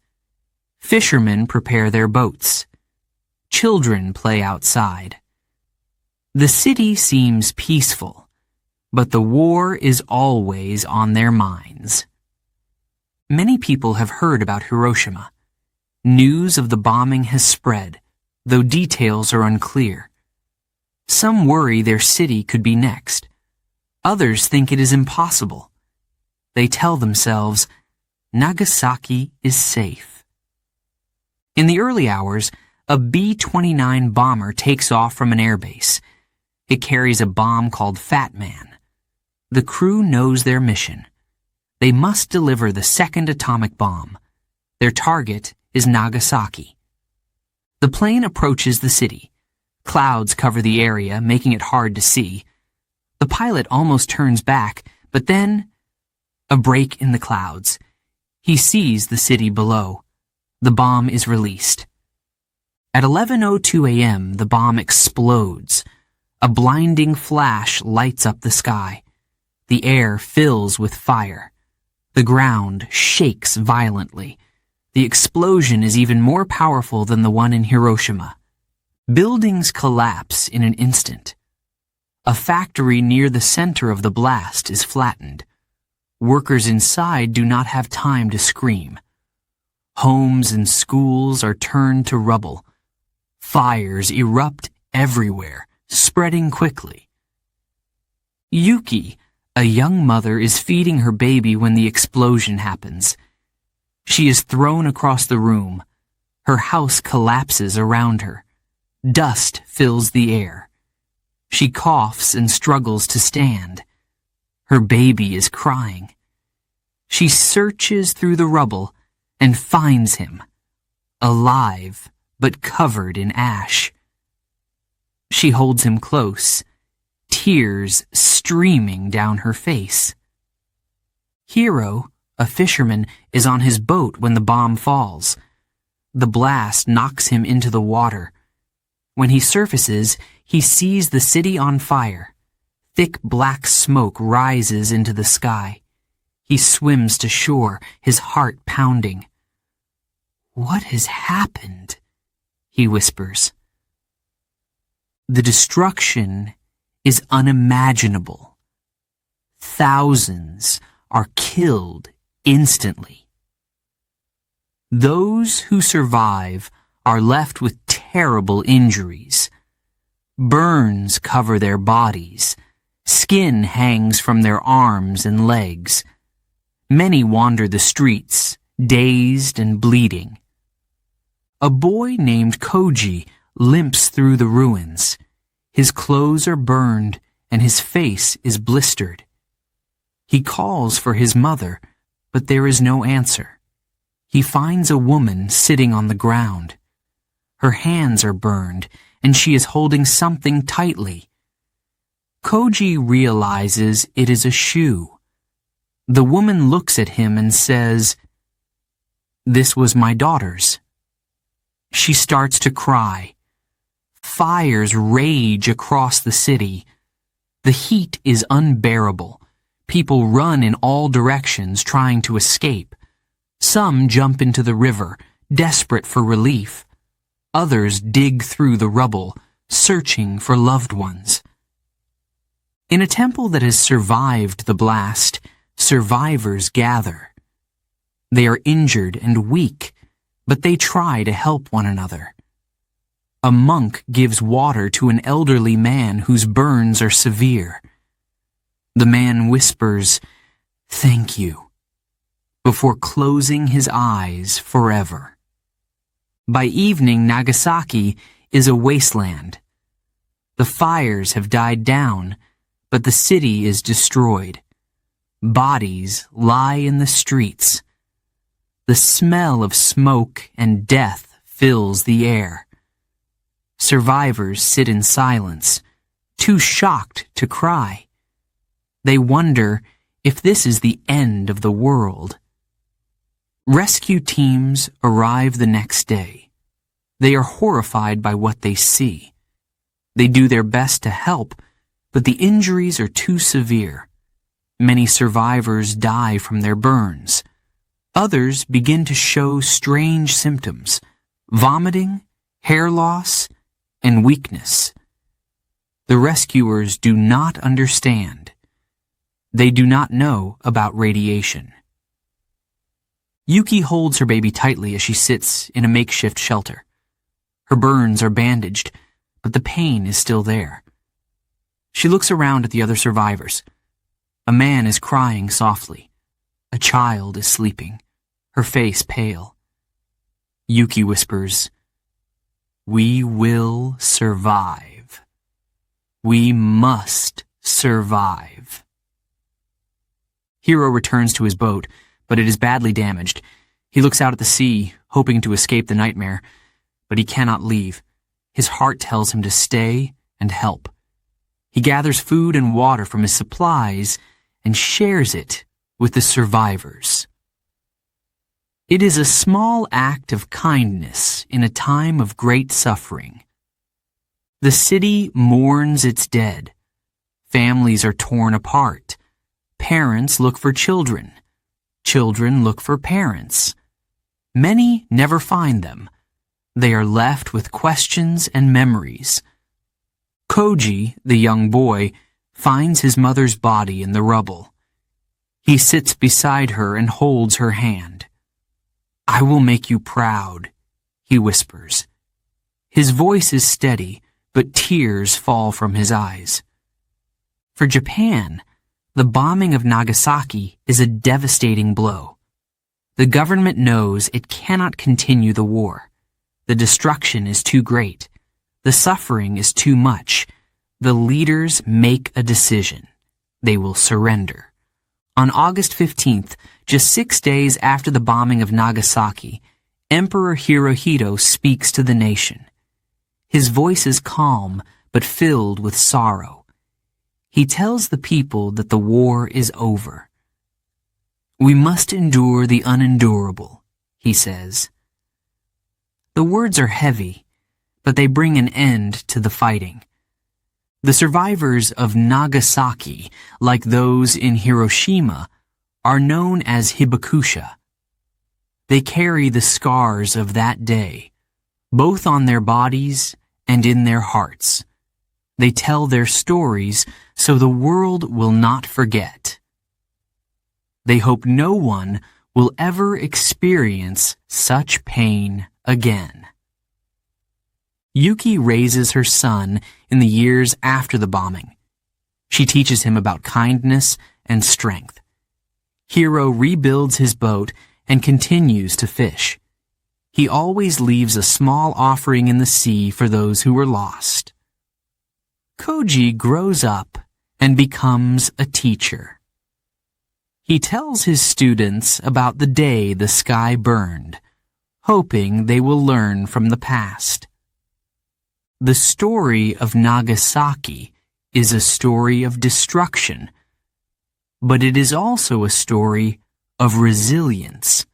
Fishermen prepare their boats. Children play outside. The city seems peaceful, but the war is always on their minds. Many people have heard about Hiroshima. News of the bombing has spread, though details are unclear. Some worry their city could be next. Others think it is impossible. They tell themselves, Nagasaki is safe. In the early hours, a B-29 bomber takes off from an airbase. It carries a bomb called Fat Man. The crew knows their mission. They must deliver the second atomic bomb. Their target is Nagasaki. The plane approaches the city. Clouds cover the area, making it hard to see. The pilot almost turns back, but then a break in the clouds. He sees the city below. The bomb is released. At 11:02 a.m., the bomb explodes. A blinding flash lights up the sky. The air fills with fire. The ground shakes violently. The explosion is even more powerful than the one in Hiroshima. Buildings collapse in an instant. A factory near the center of the blast is flattened. Workers inside do not have time to scream. Homes and schools are turned to rubble. Fires erupt everywhere, spreading quickly. Yuki, a young mother, is feeding her baby when the explosion happens. She is thrown across the room. Her house collapses around her. Dust fills the air. She coughs and struggles to stand. Her baby is crying. She searches through the rubble and finds him, alive but covered in ash. She holds him close, tears streaming down her face. Hiro, a fisherman, is on his boat when the bomb falls. The blast knocks him into the water. When he surfaces, he sees the city on fire. Thick black smoke rises into the sky. He swims to shore, his heart pounding. "What has happened?" he whispers. The destruction is unimaginable. Thousands are killed instantly. Those who survive are left with terrible injuries. Burns cover their bodies. Skin hangs from their arms and legs. Many wander the streets, dazed and bleeding. A boy named Koji limps through the ruins. His clothes are burned and his face is blistered. He calls for his mother, but there is no answer. He finds a woman sitting on the ground. Her hands are burned and she is holding something tightly. Koji realizes it is a shoe. The woman looks at him and says, "This was my daughter's." She starts to cry. Fires rage across the city. The heat is unbearable. People run in all directions trying to escape. Some jump into the river, desperate for relief. Others dig through the rubble, searching for loved ones. In a temple that has survived the blast, survivors gather. They are injured and weak, but they try to help one another. A monk gives water to an elderly man whose burns are severe. The man whispers, "Thank you," before closing his eyes forever. By evening, Nagasaki is a wasteland. The fires have died down, but the city is destroyed. Bodies lie in the streets. The smell of smoke and death fills the air. Survivors sit in silence, too shocked to cry. They wonder if this is the end of the world. Rescue teams arrive the next day. They are horrified by what they see. They do their best to help, but the injuries are too severe. Many survivors die from their burns. Others begin to show strange symptoms: vomiting, hair loss, and weakness. The rescuers do not understand. They do not know about radiation. Yuki holds her baby tightly as she sits in a makeshift shelter. Her burns are bandaged, but the pain is still there. She looks around at the other survivors. A man is crying softly. A child is sleeping, her face pale. Yuki whispers, "We will survive. We must survive." Hiro returns to his boat, but it is badly damaged. He looks out at the sea, hoping to escape the nightmare, but he cannot leave. His heart tells him to stay and help. He gathers food and water from his supplies and shares it with the survivors. It is a small act of kindness in a time of great suffering. The city mourns its dead. Families are torn apart. Parents look for children. Children look for parents. Many never find them. They are left with questions and memories. Koji, the young boy, finds his mother's body in the rubble. He sits beside her and holds her hand. "I will make you proud," he whispers. His voice is steady, but tears fall from his eyes. For Japan, the bombing of Nagasaki is a devastating blow. The government knows it cannot continue the war. The destruction is too great. The suffering is too much. The leaders make a decision. They will surrender. On August 15th, just 6 days after the bombing of Nagasaki, Emperor Hirohito speaks to the nation. His voice is calm, but filled with sorrow. He tells the people that the war is over. "We must endure the unendurable," he says. The words are heavy, but they bring an end to the fighting. The survivors of Nagasaki, like those in Hiroshima, are known as hibakusha. They carry the scars of that day, both on their bodies and in their hearts. They tell their stories so the world will not forget. They hope no one will ever experience such pain again. Yuki raises her son in the years after the bombing. She teaches him about kindness and strength. Hiro rebuilds his boat and continues to fish. He always leaves a small offering in the sea for those who were lost. Koji grows up and becomes a teacher. He tells his students about the day the sky burned, hoping they will learn from the past. The story of Nagasaki is a story of destruction, but it is also a story of resilience.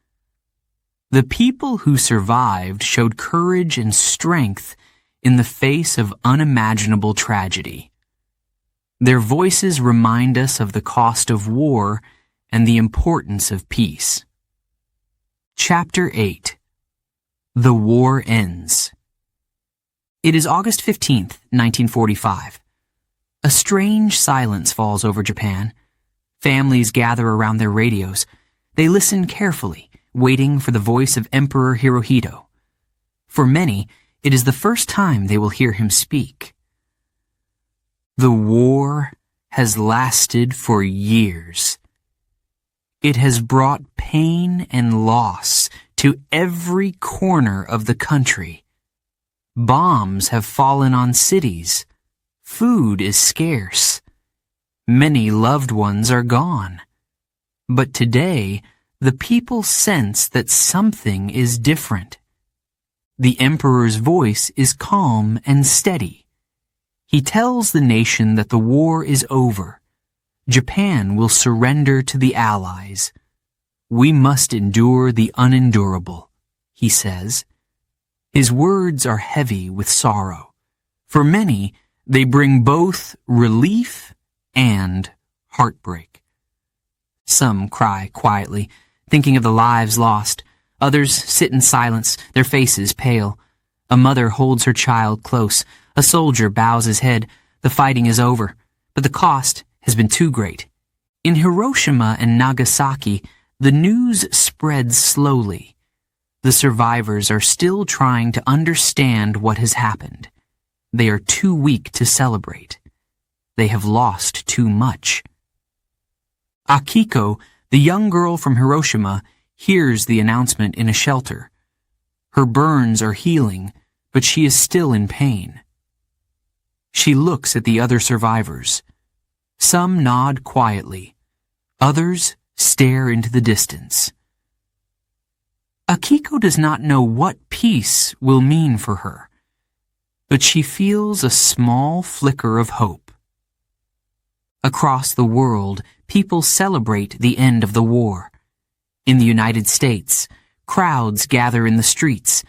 The people who survived showed courage and strength in the face of unimaginable tragedy. Their voices remind us of the cost of war and the importance of peace. Chapter 8. The War Ends. It is August 15th, 1945. A strange silence falls over Japan. Families gather around their radios. They listen carefully, waiting for the voice of Emperor Hirohito. For many, it is the first time they will hear him speak. The war has lasted for years. It has brought pain and loss to every corner of the country. Bombs have fallen on cities. Food is scarce. Many loved ones are gone. But today, the people sense that something is different. The emperor's voice is calm and steady. He tells the nation that the war is over. Japan will surrender to the Allies. "We must endure the unendurable," he says. His words are heavy with sorrow. For many, they bring both relief and heartbreak. Some cry quietly, thinking of the lives lost. Others sit in silence, their faces pale. A mother holds her child close. A soldier bows his head. The fighting is over, but the cost has been too great. In Hiroshima and Nagasaki, the news spreads slowly. The survivors are still trying to understand what has happened. They are too weak to celebrate. They have lost too much. Akiko, the young girl from Hiroshima, hears the announcement in a shelter. Her burns are healing, but she is still in pain. She looks at the other survivors. Some nod quietly. Others stare into the distance. Akiko does not know what peace will mean for her, but she feels a small flicker of hope. Across the world, people celebrate the end of the war. In the United States, crowds gather in the streets.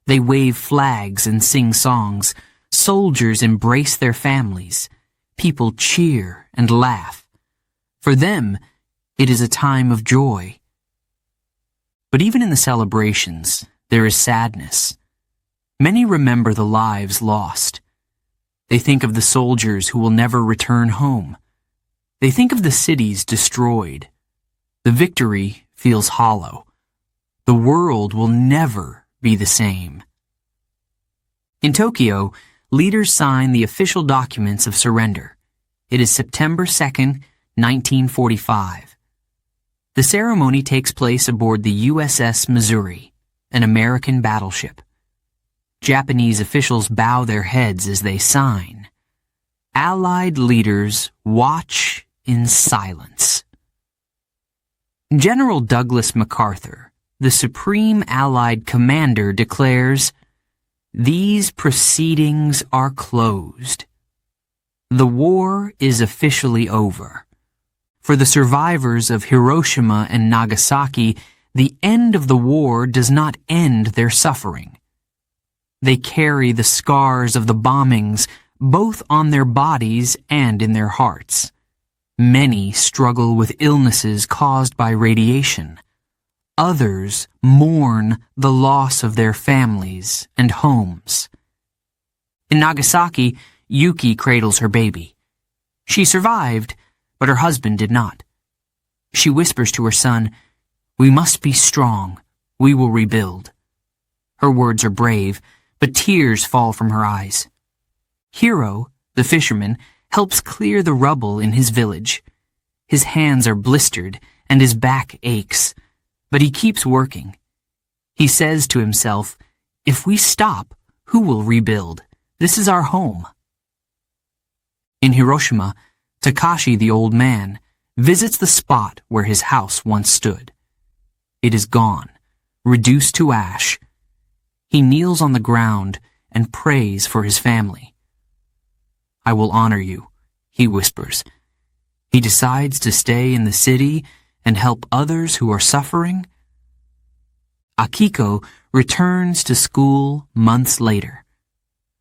They wave flags and sing songs. Soldiers embrace their families. People cheer and laugh. For them, it is a time of joy. But even in the celebrations, there is sadness. Many remember the lives lost. They think of the soldiers who will never return home. They think of the cities destroyed. The victory feels hollow. The world will never be the same. In Tokyo, leaders sign the official documents of surrender. It is September 2nd, 1945. The ceremony takes place aboard the USS Missouri, an American battleship. Japanese officials bow their heads as they sign. Allied leaders watch in silence. General Douglas MacArthur, the Supreme Allied Commander, declares, "These proceedings are closed. The war is officially over. For the survivors of Hiroshima and Nagasaki, the end of the war does not end their suffering. They carry the scars of the bombings both on their bodies and in their hearts. Many struggle with illnesses caused by radiation. Others mourn the loss of their families and homes." In Nagasaki, Yuki cradles her baby. She survived, but her husband did not. She whispers to her son, "We must be strong. We will rebuild." Her words are brave, but tears fall from her eyes. Hiro, the fisherman, helps clear the rubble in his village. His hands are blistered and his back aches, but he keeps working. He says to himself, "If we stop, who will rebuild? This is our home." In Hiroshima, Takashi, the old man, visits the spot where his house once stood. It is gone, reduced to ash. He kneels on the ground and prays for his family. "I will honor you," he whispers. He decides to stay in the city and help others who are suffering. Akiko returns to school months later.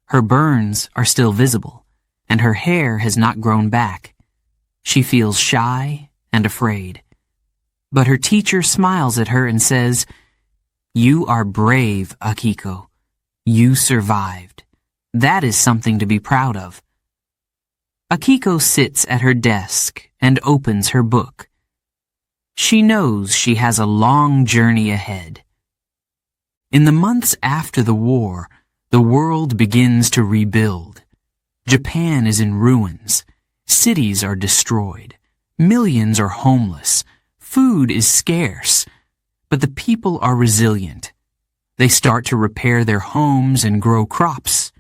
Her burns are still visible, and her hair has not grown back. She feels shy and afraid. But her teacher smiles at her and says, "You are brave, Akiko. You survived. That is something to be proud of." Akiko sits at her desk and opens her book. She knows she has a long journey ahead. In the months after the war, the world begins to rebuild. Japan is in ruins. Cities are destroyed. Millions are homeless. Food is scarce. But the people are resilient. They start to repair their homes and grow crops.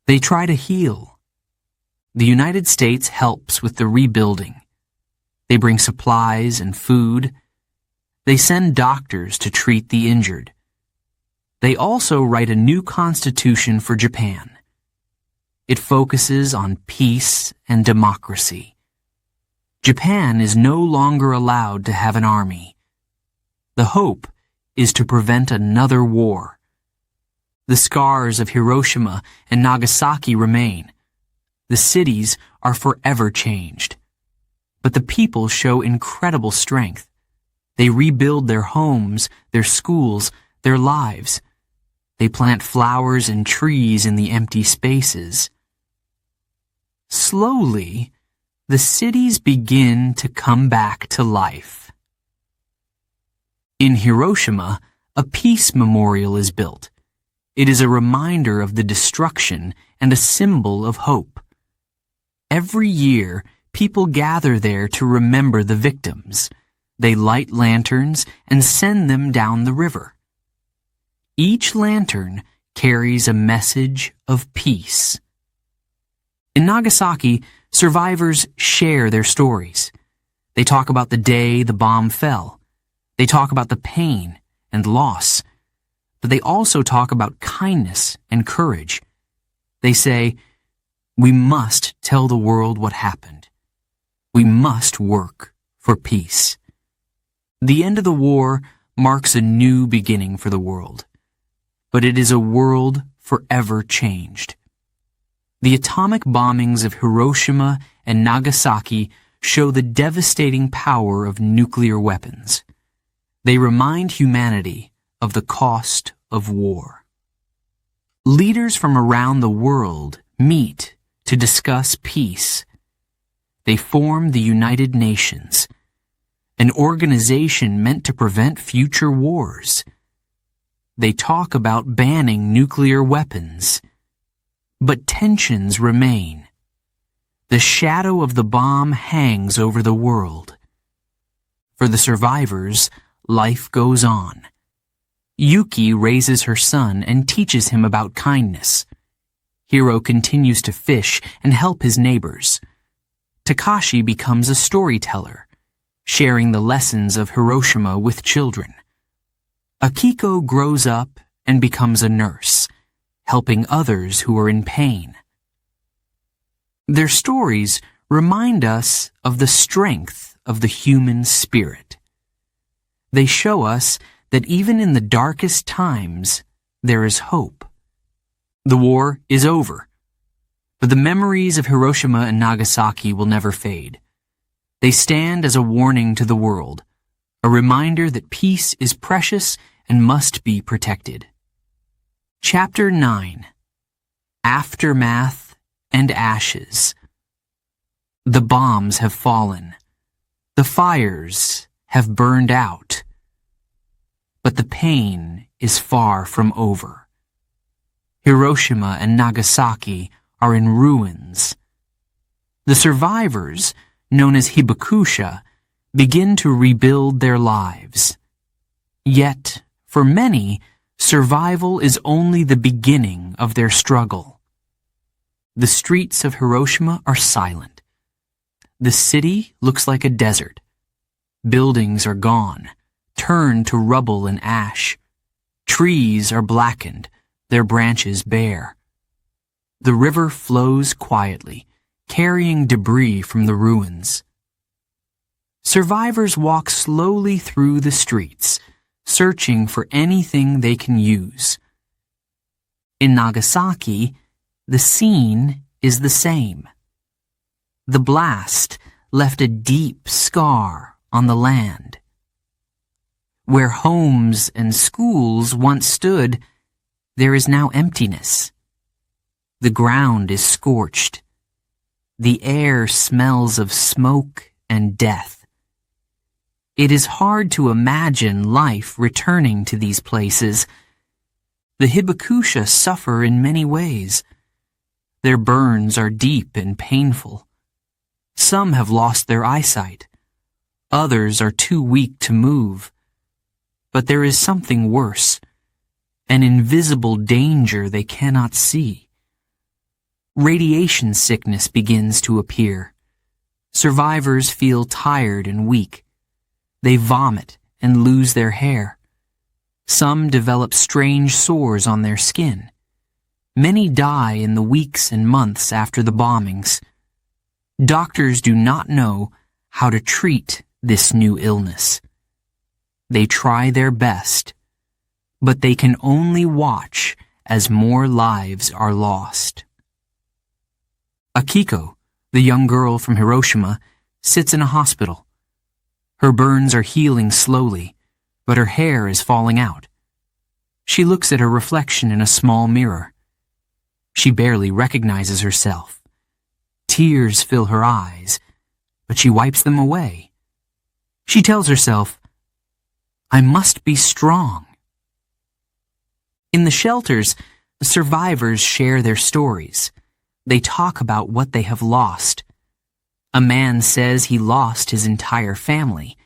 They try to heal. The United States helps with the rebuilding. They bring supplies and food. They send doctors to treat the injured. They also write a new constitution for Japan. It focuses on peace and democracy. Japan is no longer allowed to have an army. The hope is to prevent another war. The scars of Hiroshima and Nagasaki remain. The cities are forever changed. But the people show incredible strength. They rebuild their homes, their schools, their lives. They plant flowers and trees in the empty spaces. Slowly, the cities begin to come back to life. In Hiroshima, a peace memorial is built. It is a reminder of the destruction and a symbol of hope. Every year, people gather there to remember the victims. They light lanterns and send them down the river. Each lantern carries a message of peace. In Nagasaki, survivors share their stories. They talk about the day the bomb fell. They talk about the pain and loss. But they also talk about kindness and courage. They say, "We must tell the world what happened. We must work for peace." The end of the war marks a new beginning for the world. But it is a world forever changed. The atomic bombings of Hiroshima and Nagasaki show the devastating power of nuclear weapons. They remind humanity of the cost of war. Leaders from around the world meet to discuss peace. They form the United Nations. an organization meant to prevent future wars. They talk about banning nuclear weapons. But tensions remain. The shadow of the bomb hangs over the world. For the survivors, life goes on. Yuki raises her son and teaches him about kindness. Hiro continues to fish and help his neighbors. Takashi becomes a storyteller, sharing the lessons of Hiroshima with children. Akiko grows up and becomes a nurse, helping others who are in pain. Their stories remind us of the strength of the human spirit. They show us that even in the darkest times, there is hope. The war is over, but the memories of Hiroshima and Nagasaki will never fade. They stand as a warning to the world, a reminder that peace is precious and must be protected. Chapter 9. Aftermath and Ashes. The bombs have fallen. The fires have burned out. But the pain is far from over. Hiroshima and Nagasaki are in ruins. The survivors, known as hibakusha, begin to rebuild their lives. Yet, for many, survival is only the beginning of their struggle. The streets of Hiroshima are silent. The city looks like a desert. Buildings are gone, turned to rubble and ash. Trees are blackened, their branches bare. The river flows quietly, carrying debris from the ruins. Survivors walk slowly through the streets, searching for anything they can use. In Nagasaki, the scene is the same. The blast left a deep scar on the land. Where homes and schools once stood, there is now emptiness. The ground is scorched. The air smells of smoke and death. It is hard to imagine life returning to these places. The hibakusha suffer in many ways. Their burns are deep and painful. Some have lost their eyesight. Others are too weak to move. But there is something worse, an invisible danger they cannot see. Radiation sickness begins to appear. Survivors feel tired and weak. They vomit and lose their hair. Some develop strange sores on their skin. Many die in the weeks and months after the bombings. Doctors do not know how to treat this new illness. They try their best, but they can only watch as more lives are lost. Akiko, the young girl from Hiroshima, sits in a hospital. Her burns are healing slowly, but her hair is falling out. She looks at her reflection in a small mirror. She barely recognizes herself. Tears fill her eyes, but she wipes them away. She tells herself, "I must be strong." In the shelters, survivors share their stories. They talk about what they have lost. A man says he lost his entire family.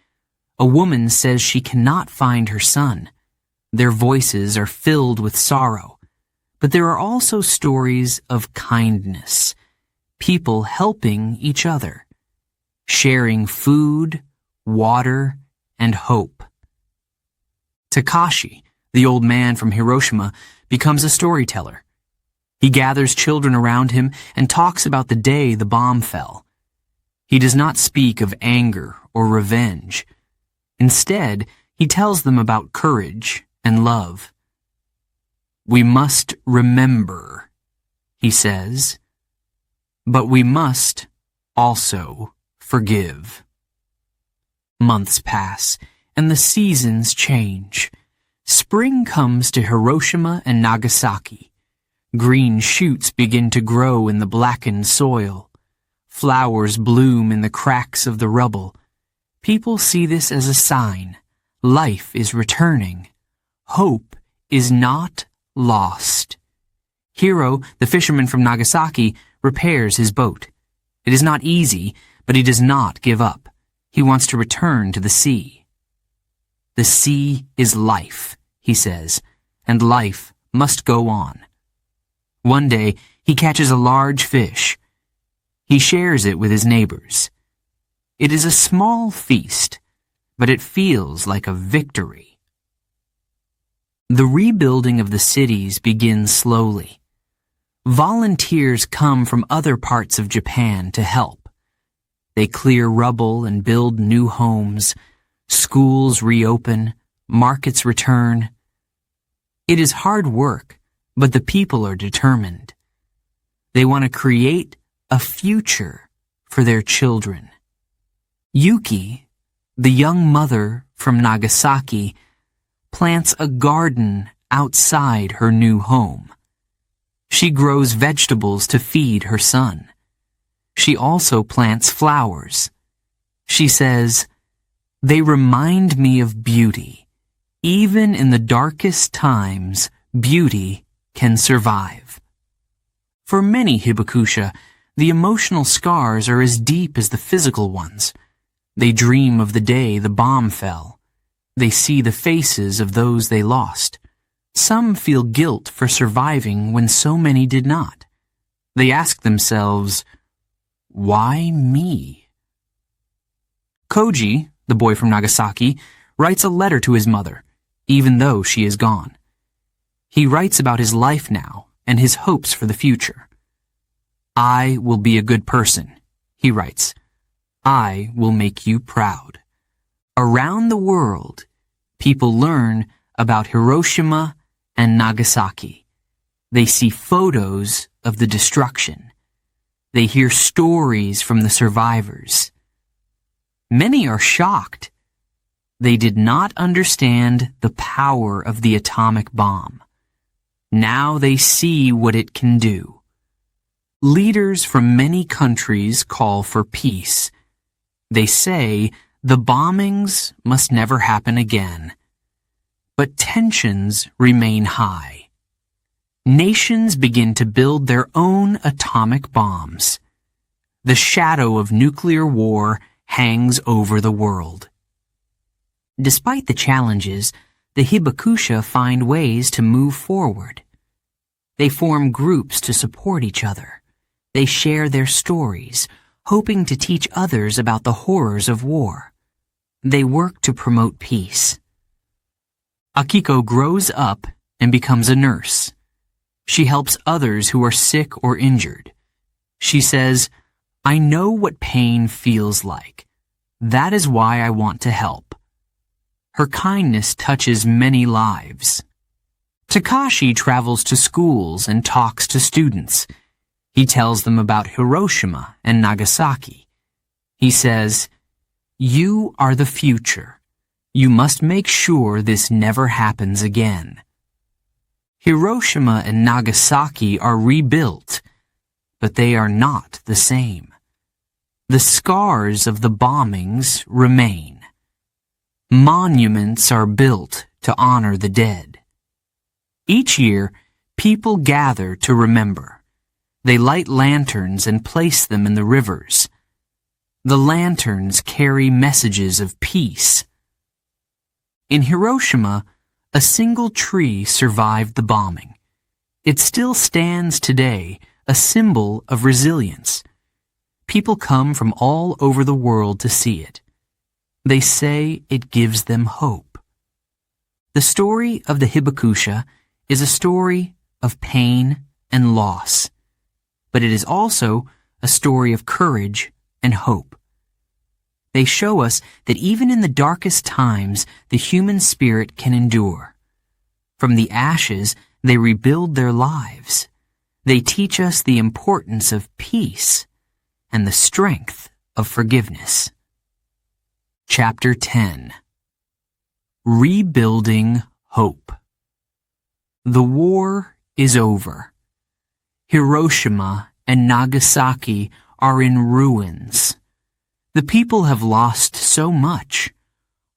A woman says she cannot find her son. Their voices are filled with sorrow. But there are also stories of kindness, people helping each other, sharing food, water, and hope. Takashi, the old man from Hiroshima, becomes a storyteller. He gathers children around him and talks about the day the bomb fell. He does not speak of anger or revenge. Instead, he tells them about courage and love. "We must remember," he says, "but we must also forgive." Months pass, and the seasons change. Spring comes to Hiroshima and Nagasaki. Green shoots begin to grow in the blackened soil. Flowers bloom in the cracks of the rubble. People see this as a sign. Life is returning. Hope is not lost. Hiro, the fisherman from Nagasaki, repairs his boat. It is not easy, but he does not give up. He wants to return to the sea. The sea is life, he says, and life must go on. One day, he catches a large fish. He shares it with his neighbors. It is a small feast, but it feels like a victory. The rebuilding of the cities begins slowly. Volunteers come from other parts of Japan to help. They clear rubble and build new homes. Schools reopen. Markets return. It is hard work, but the people are determined. They want to create a future for their children. Yuki, the young mother from Nagasaki, plants a garden outside her new home. She grows vegetables to feed her son. She also plants flowers. She says, "They remind me of beauty. Even in the darkest times, beauty can survive." For many hibakusha, the emotional scars are as deep as the physical ones. They dream of the day the bomb fell. They see the faces of those they lost. Some feel guilt for surviving when so many did not. They ask themselves, why me? Koji, the boy from Nagasaki, writes a letter to his mother, even though she is gone. He writes about his life now and his hopes for the future. "I will be a good person," he writes. "I will make you proud." Around the world, people learn about Hiroshima and Nagasaki. They see photos of the destruction. They hear stories from the survivors. Many are shocked. They did not understand the power of the atomic bomb. Now they see what it can do. Leaders from many countries call for peace. They say the bombings must never happen again. But tensions remain high. Nations begin to build their own atomic bombs. The shadow of nuclear war hangs over the world. Despite the challenges, the hibakusha find ways to move forward. They form groups to support each other. They share their stories, hoping to teach others about the horrors of war. They work to promote peace. Akiko grows up and becomes a nurse. She helps others who are sick or injured. She says, "I know what pain feels like. That is why I want to help." Her kindness touches many lives. Takashi travels to schools and talks to students. He tells them about Hiroshima and Nagasaki. He says, "You are the future. You must make sure this never happens again." Hiroshima and Nagasaki are rebuilt, but they are not the same. The scars of the bombings remain. Monuments are built to honor the dead. Each year, people gather to remember. They light lanterns and place them in the rivers. The lanterns carry messages of peace. In Hiroshima, a single tree survived the bombing. It still stands today, a symbol of resilience. People come from all over the world to see it. They say it gives them hope. The story of the hibakusha is a story of pain and loss, but it is also a story of courage and hope. They show us that even in the darkest times, the human spirit can endure. From the ashes, they rebuild their lives. They teach us the importance of peace and the strength of forgiveness. Chapter 10. Rebuilding Hope. The war is over. Hiroshima and Nagasaki are in ruins. The people have lost so much: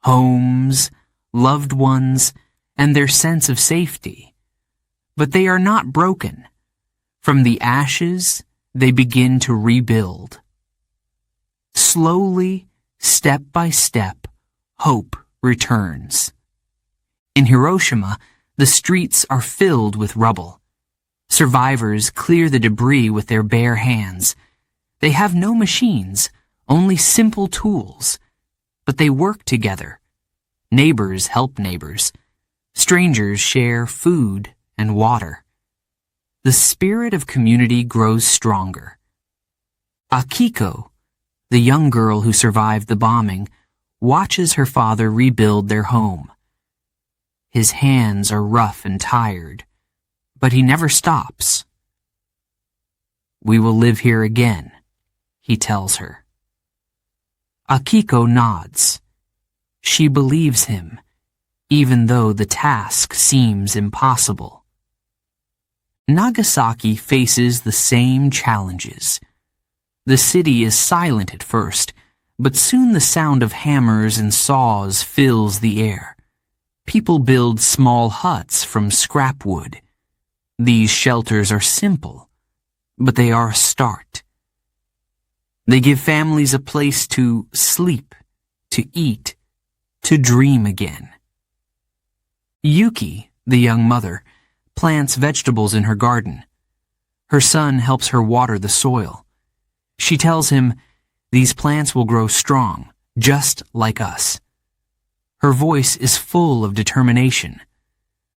homes, loved ones, and their sense of safety. But they are not broken. From the ashes, they begin to rebuild. Slowly, step by step, hope returns. In Hiroshima, the streets are filled with rubble. Survivors clear the debris with their bare hands. They have no machines, only simple tools. But they work together. Neighbors help neighbors. Strangers share food and water. The spirit of community grows stronger. Akiko, the young girl who survived the bombing, watches her father rebuild their home. His hands are rough and tired, but he never stops. "We will live here again," he tells her. Akiko nods. She believes him, even though the task seems impossible. Nagasaki faces the same challenges. The city is silent at first, but soon the sound of hammers and saws fills the air. People build small huts from scrap wood. These shelters are simple, but they are a start. They give families a place to sleep, to eat, to dream again. Yuki, the young mother, plants vegetables in her garden. Her son helps her water the soil. She tells him, "These plants will grow strong, just like us." Her voice is full of determination.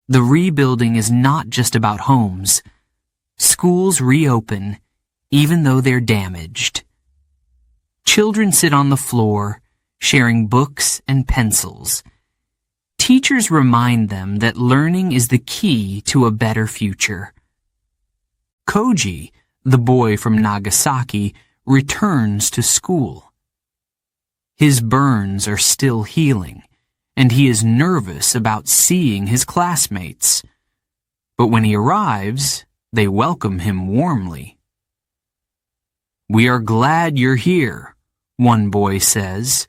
The rebuilding is not just about homes. Schools reopen, even though they're damaged. Children sit on the floor, sharing books and pencils. Teachers remind them that learning is the key to a better future. Koji, the boy from Nagasaki, returns to school. His burns are still healing, and he is nervous about seeing his classmates. But when he arrives, they welcome him warmly. "We are glad you're here," one boy says.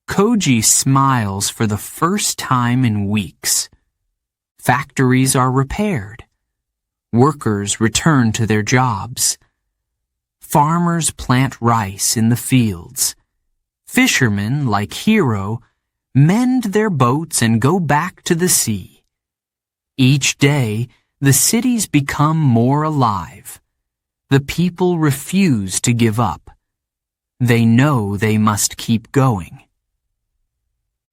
Koji smiles for the first time in weeks. Factories are repaired. Workers return to their jobs. Farmers plant rice in the fields. Fishermen, like Hiro, mend their boats and go back to the sea. Each day, the cities become more alive. The people refuse to give up. They know they must keep going.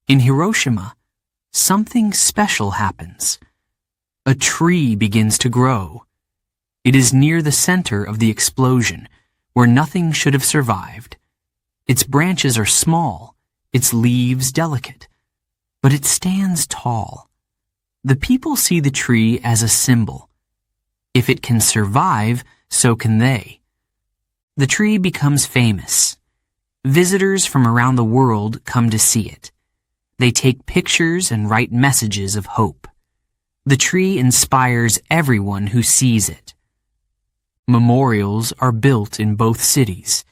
In Hiroshima, something special happens. A tree begins to grow. It is near the center of the explosion, where nothing should have survived. Its branches are small, its leaves delicate, but it stands tall. The people see the tree as a symbol. If it can survive, so can they. The tree becomes famous. Visitors from around the world come to see it. They take pictures and write messages of hope. The tree inspires everyone who sees it. Memorials are built in both cities.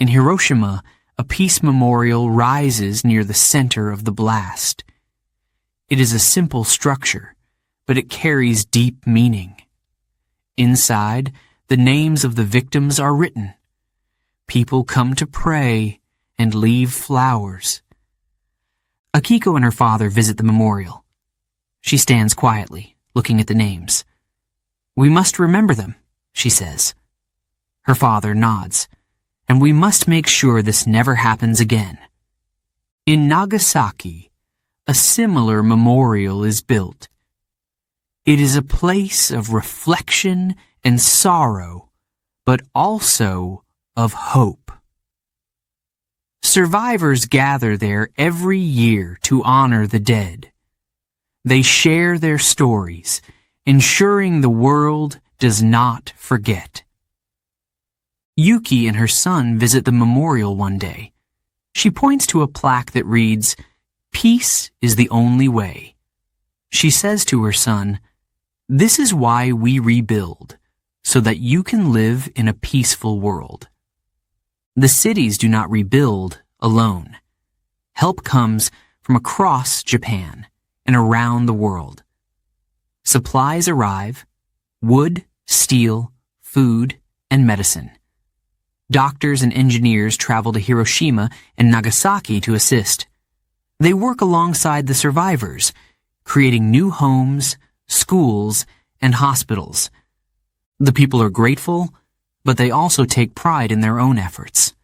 In Hiroshima, a peace memorial rises near the center of the blast. It is a simple structure, but it carries deep meaning. Inside, the names of the victims are written. People come to pray and leave flowers. Akiko and her father visit the memorial. She stands quietly, looking at the names. "We must remember them," she says. Her father nods. "And we must make sure this never happens again." In Nagasaki, a similar memorial is built. It is a place of reflection and sorrow, but also of hope. Survivors gather there every year to honor the dead. They share their stories, ensuring the world does not forget. Yuki and her son visit the memorial one day. She points to a plaque that reads, "Peace is the only way." She says to her son, "This is why we rebuild, so that you can live in a peaceful world." The cities do not rebuild alone. Help comes from across Japan and around the world. Supplies arrive: wood, steel, food, and medicine. Doctors and engineers travel to Hiroshima and Nagasaki to assist. They work alongside the survivors, creating new homes, schools, and hospitals. The people are grateful, but they also take pride in their own efforts.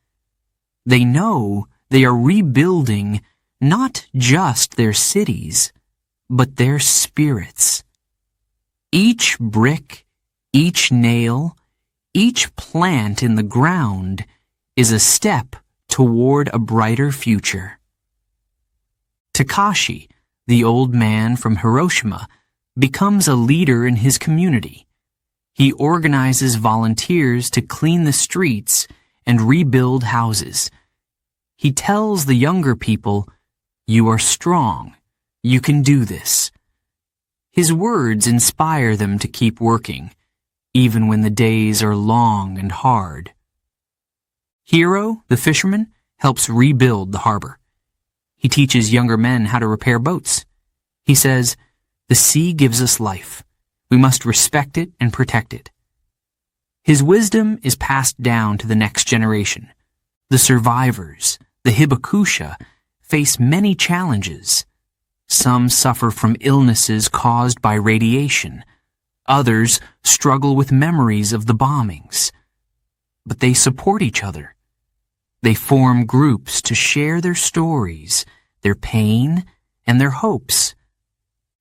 They know they are rebuilding not just their cities, but their spirits. Each brick, each nail, each plant in the ground is a step toward a brighter future. Takashi, the old man from Hiroshima, becomes a leader in his community. He organizes volunteers to clean the streets and rebuild houses. He tells the younger people, "You are strong. You can do this." His words inspire them to keep working, even when the days are long and hard. Hiro, the fisherman, helps rebuild the harbor. He teaches younger men how to repair boats. He says, "The sea gives us life. We must respect it and protect it." His wisdom is passed down to the next generation. The survivors, the hibakusha, face many challenges. Some suffer from illnesses caused by radiation. Others struggle with memories of the bombings. But they support each other. They form groups to share their stories, their pain, and their hopes.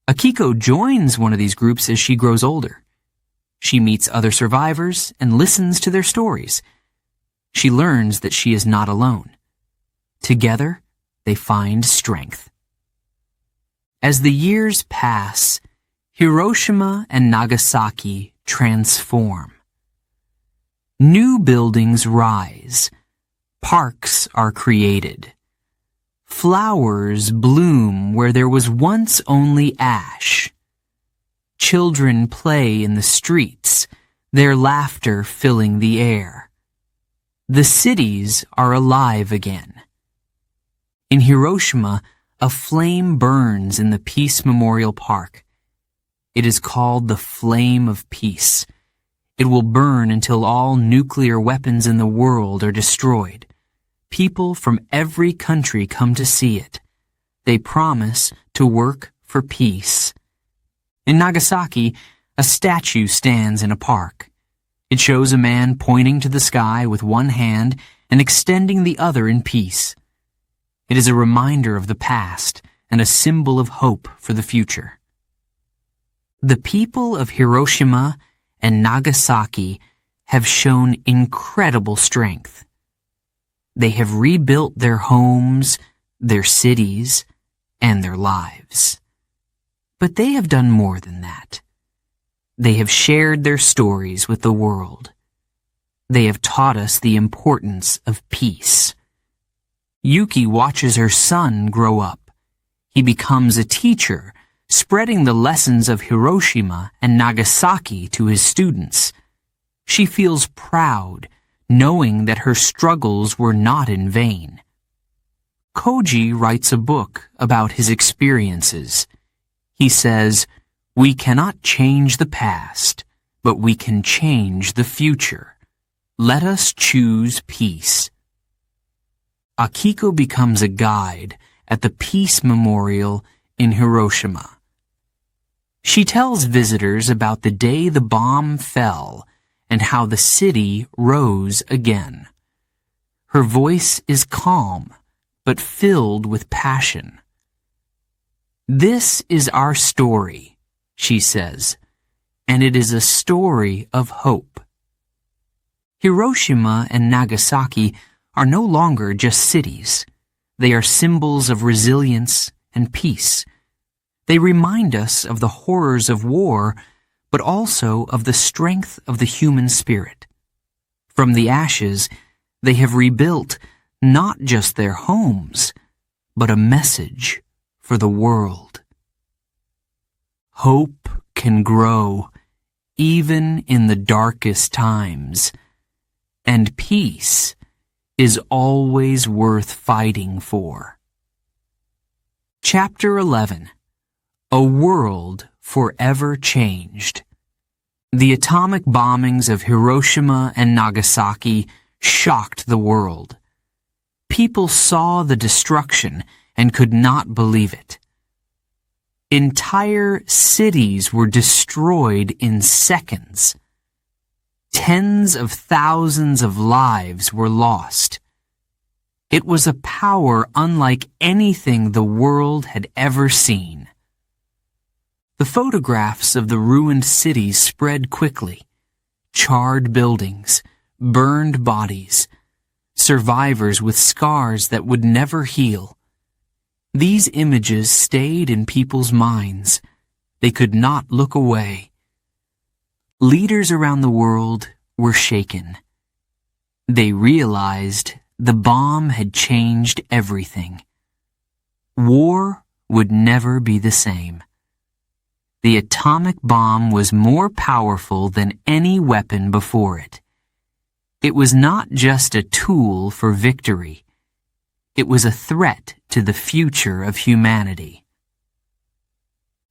Akiko joins one of these groups as she grows older. She meets other survivors and listens to their stories. She learns that she is not alone. Together, they find strength. As the years pass, Hiroshima and Nagasaki transform. New buildings rise. Parks are created. Flowers bloom where there was once only ash. Children play in the streets, their laughter filling the air. The cities are alive again. In Hiroshima, a flame burns in the Peace Memorial Park. It is called the Flame of Peace. It will burn until all nuclear weapons in the world are destroyed. People from every country come to see it. They promise to work for peace. In Nagasaki, a statue stands in a park. It shows a man pointing to the sky with one hand and extending the other in peace. It is a reminder of the past and a symbol of hope for the future. The people of Hiroshima and Nagasaki have shown incredible strength. They have rebuilt their homes, their cities, and their lives. But they have done more than that. They have shared their stories with the world. They have taught us the importance of peace. Yuki watches her son grow up. He becomes a teacher, spreading the lessons of Hiroshima and Nagasaki to his students. She feels proud, knowing that her struggles were not in vain. Koji writes a book about his experiences. He says, "We cannot change the past, but we can change the future. Let us choose peace." Akiko becomes a guide at the Peace Memorial in Hiroshima. She tells visitors about the day the bomb fell and how the city rose again. Her voice is calm, but filled with passion. "This is our story," she says, "and it is a story of hope." Hiroshima and Nagasaki are no longer just cities. They are symbols of resilience and peace. They remind us of the horrors of war, but also of the strength of the human spirit. From the ashes, they have rebuilt not just their homes, but a message for the world. Hope can grow even in the darkest times, and peace is always worth fighting for. Chapter 11. A World Forever Changed. The atomic bombings of Hiroshima and Nagasaki shocked the world. People saw the destruction and could not believe it. Entire cities were destroyed in seconds. Tens of thousands of lives were lost. It was a power unlike anything the world had ever seen. The photographs of the ruined cities spread quickly. Charred buildings, burned bodies, survivors with scars that would never heal. These images stayed in people's minds. They could not look away. Leaders around the world were shaken. They realized the bomb had changed everything. War would never be the same. The atomic bomb was more powerful than any weapon before it. It was not just a tool for victory. It was a threat to the future of humanity.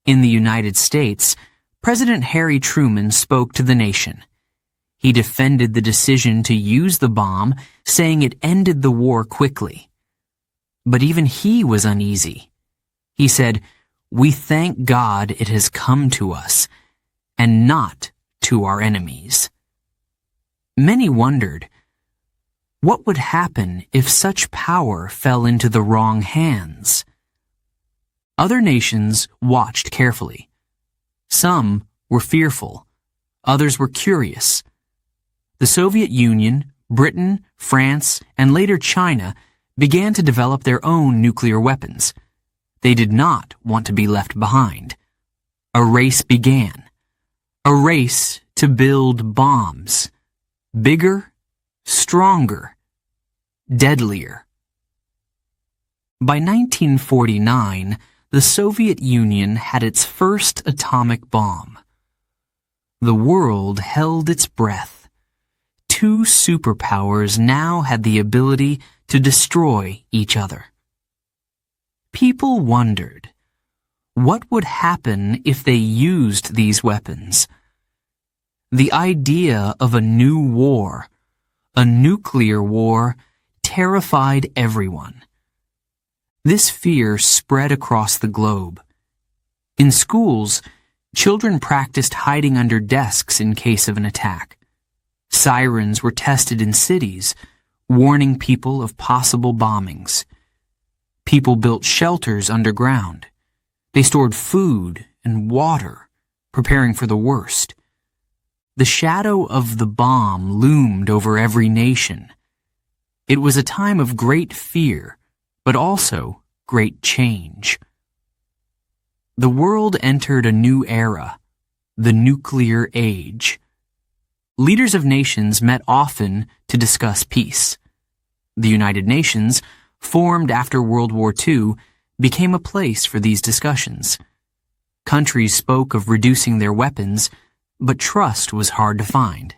In the United States, President Harry Truman spoke to the nation. He defended the decision to use the bomb, saying it ended the war quickly. But even he was uneasy. He said, "We thank God it has come to us, and not to our enemies." Many wondered, what would happen if such power fell into the wrong hands? Other nations watched carefully. Some were fearful. Others were curious. The Soviet Union, Britain, France, and later China began to develop their own nuclear weapons. They did not want to be left behind. A race began. A race to build bombs. Bigger, stronger, deadlier. By 1949, the Soviet Union had its first atomic bomb. The world held its breath. Two superpowers now had the ability to destroy each other. People wondered, what would happen if they used these weapons? The idea of a new war, a nuclear war, terrified everyone. This fear spread across the globe. In schools, children practiced hiding under desks in case of an attack. Sirens were tested in cities, warning people of possible bombings. People built shelters underground. They stored food and water, preparing for the worst. The shadow of the bomb loomed over every nation. It was a time of great fear, but also great change. The world entered a new era, the nuclear age. Leaders of nations met often to discuss peace. The United Nations, formed after World War II, became a place for these discussions. Countries spoke of reducing their weapons, but trust was hard to find.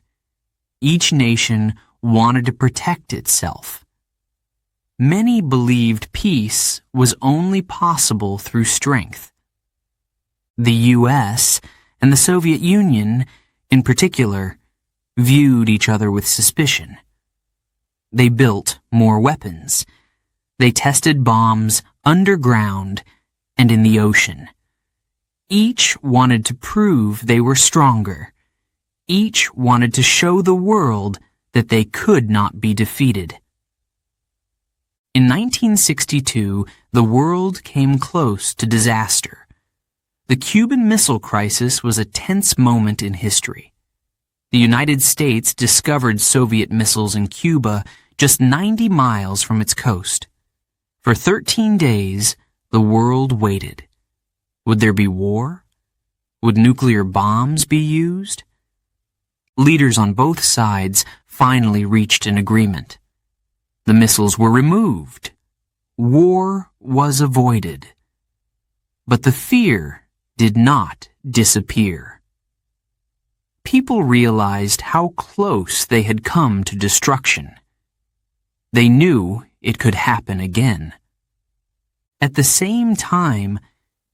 Each nation wanted to protect itself. Many believed peace was only possible through strength. The U.S. and the Soviet Union, in particular, viewed each other with suspicion. They built more weapons. They tested bombs underground and in the ocean. Each wanted to prove they were stronger. Each wanted to show the world that they could not be defeated. In 1962, the world came close to disaster. The Cuban Missile Crisis was a tense moment in history. The United States discovered Soviet missiles in Cuba just 90 miles from its coast. For 13 days, the world waited. Would there be war? Would nuclear bombs be used? Leaders on both sides finally reached an agreement. The missiles were removed. War was avoided. But the fear did not disappear. People realized how close they had come to destruction. They knew it could happen again. At the same time,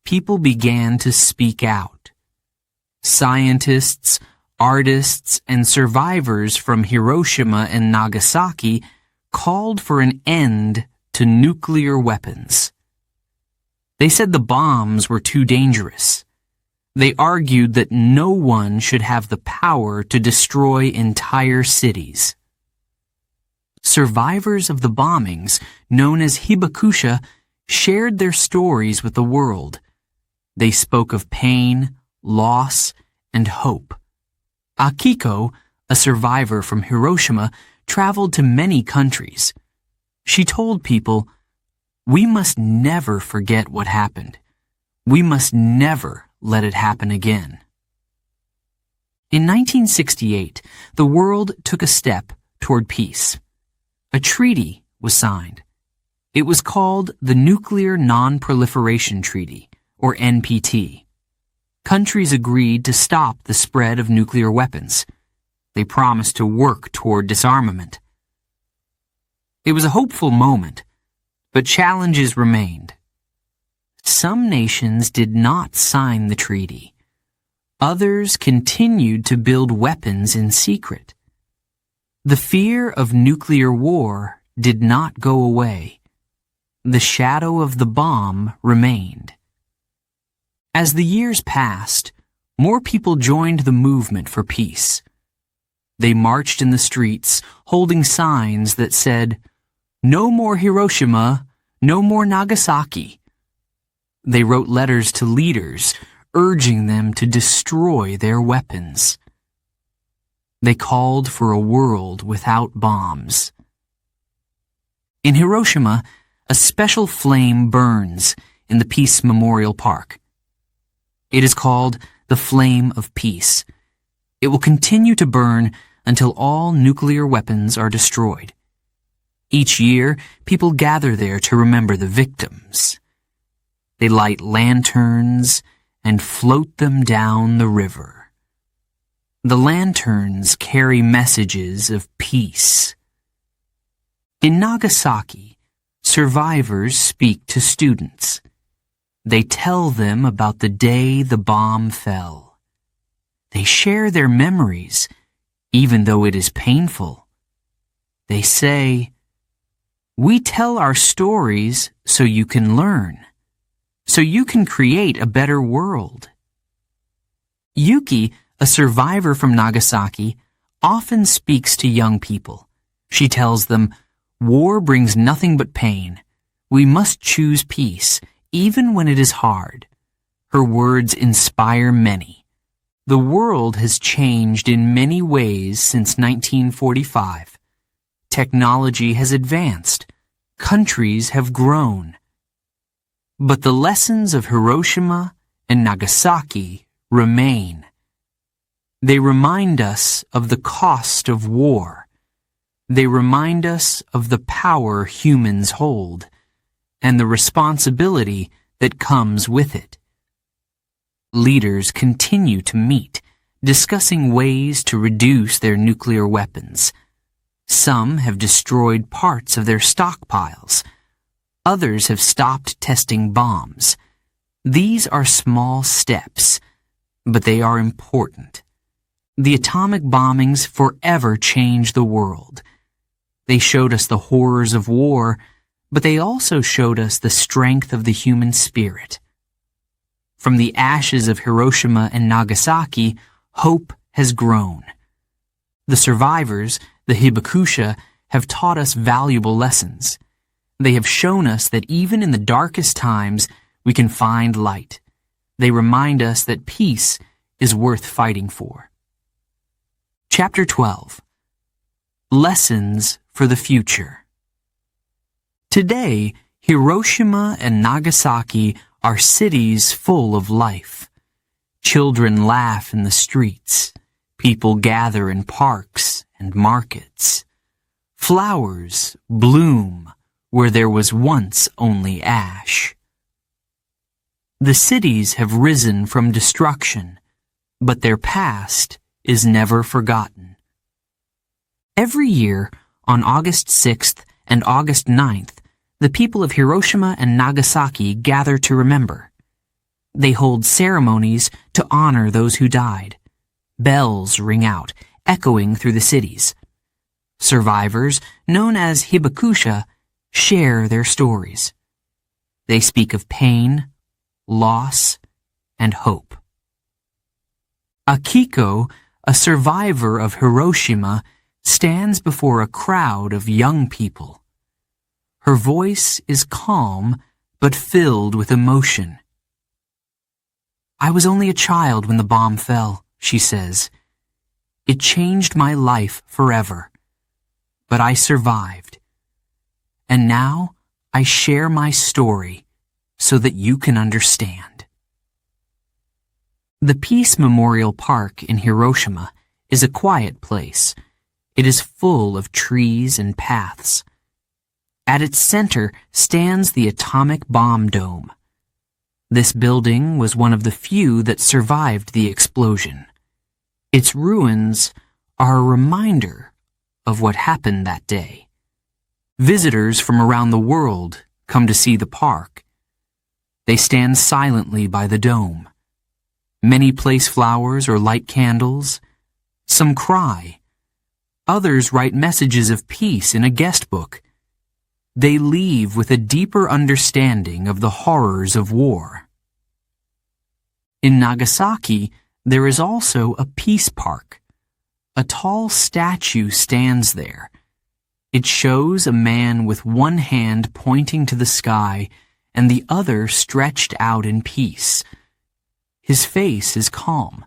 people began to speak out. Scientists, artists, and survivors from Hiroshima and Nagasaki called for an end to nuclear weapons. They said the bombs were too dangerous. They argued that no one should have the power to destroy entire cities. Survivors of the bombings, known as hibakusha, shared their stories with the world. They spoke of pain, loss, and hope. Akiko, a survivor from Hiroshima, traveled to many countries. She told people, "We must never forget what happened. We must never let it happen again." In 1968, the world took a step toward peace. A treaty was signed. It was called the Nuclear Non-Proliferation Treaty, or NPT. Countries agreed to stop the spread of nuclear weapons. They promised to work toward disarmament. It was a hopeful moment, but challenges remained. Some nations did not sign the treaty. Others continued to build weapons in secret. The fear of nuclear war did not go away. The shadow of the bomb remained. As the years passed, more people joined the movement for peace. They marched in the streets, holding signs that said, "No more Hiroshima, no more Nagasaki." They wrote letters to leaders, urging them to destroy their weapons. They called for a world without bombs. In Hiroshima, a special flame burns in the Peace Memorial Park. It is called the Flame of Peace. It will continue to burn until all nuclear weapons are destroyed. Each year, people gather there to remember the victims. They light lanterns and float them down the river. The lanterns carry messages of peace. In Nagasaki, survivors speak to students. They tell them about the day the bomb fell. They share their memories, even though it is painful. They say, "We tell our stories so you can learn, so you can create a better world." Yuki, a survivor from Nagasaki, often speaks to young people. She tells them, "War brings nothing but pain. We must choose peace, even when it is hard." Her words inspire many. The world has changed in many ways since 1945. Technology has advanced. Countries have grown. But the lessons of Hiroshima and Nagasaki remain. They remind us of the cost of war. They remind us of the power humans hold and the responsibility that comes with it. Leaders continue to meet, discussing ways to reduce their nuclear weapons. Some have destroyed parts of their stockpiles. Others have stopped testing bombs. These are small steps, but they are important. The atomic bombings forever changed the world. They showed us the horrors of war, but they also showed us the strength of the human spirit. From the ashes of Hiroshima and Nagasaki, hope has grown. The survivors, the hibakusha, have taught us valuable lessons. They have shown us that even in the darkest times, we can find light. They remind us that peace is worth fighting for. Chapter 12. Lessons for the Future. Today, Hiroshima and Nagasaki are cities full of life. Children laugh in the streets. People gather in parks and markets. Flowers bloom where there was once only ash. The cities have risen from destruction, but their past is never forgotten. Every year, on August 6th and August 9th, the people of Hiroshima and Nagasaki gather to remember. They hold ceremonies to honor those who died. Bells ring out, echoing through the cities. Survivors, known as hibakusha, share their stories. They speak of pain, loss, and hope. Akiko, a survivor of Hiroshima, stands before a crowd of young people. Her voice is calm, but filled with emotion. "I was only a child when the bomb fell," she says. "It changed my life forever. But I survived. And now I share my story so that you can understand." The Peace Memorial Park in Hiroshima is a quiet place. It is full of trees and paths. At its center stands the atomic bomb dome. This building was one of the few that survived the explosion. Its ruins are a reminder of what happened that day. Visitors from around the world come to see the park. They stand silently by the dome. Many place flowers or light candles. Some cry. Others write messages of peace in a guest book. They leave with a deeper understanding of the horrors of war. In Nagasaki, there is also a peace park. A tall statue stands there. It shows a man with one hand pointing to the sky and the other stretched out in peace. His face is calm.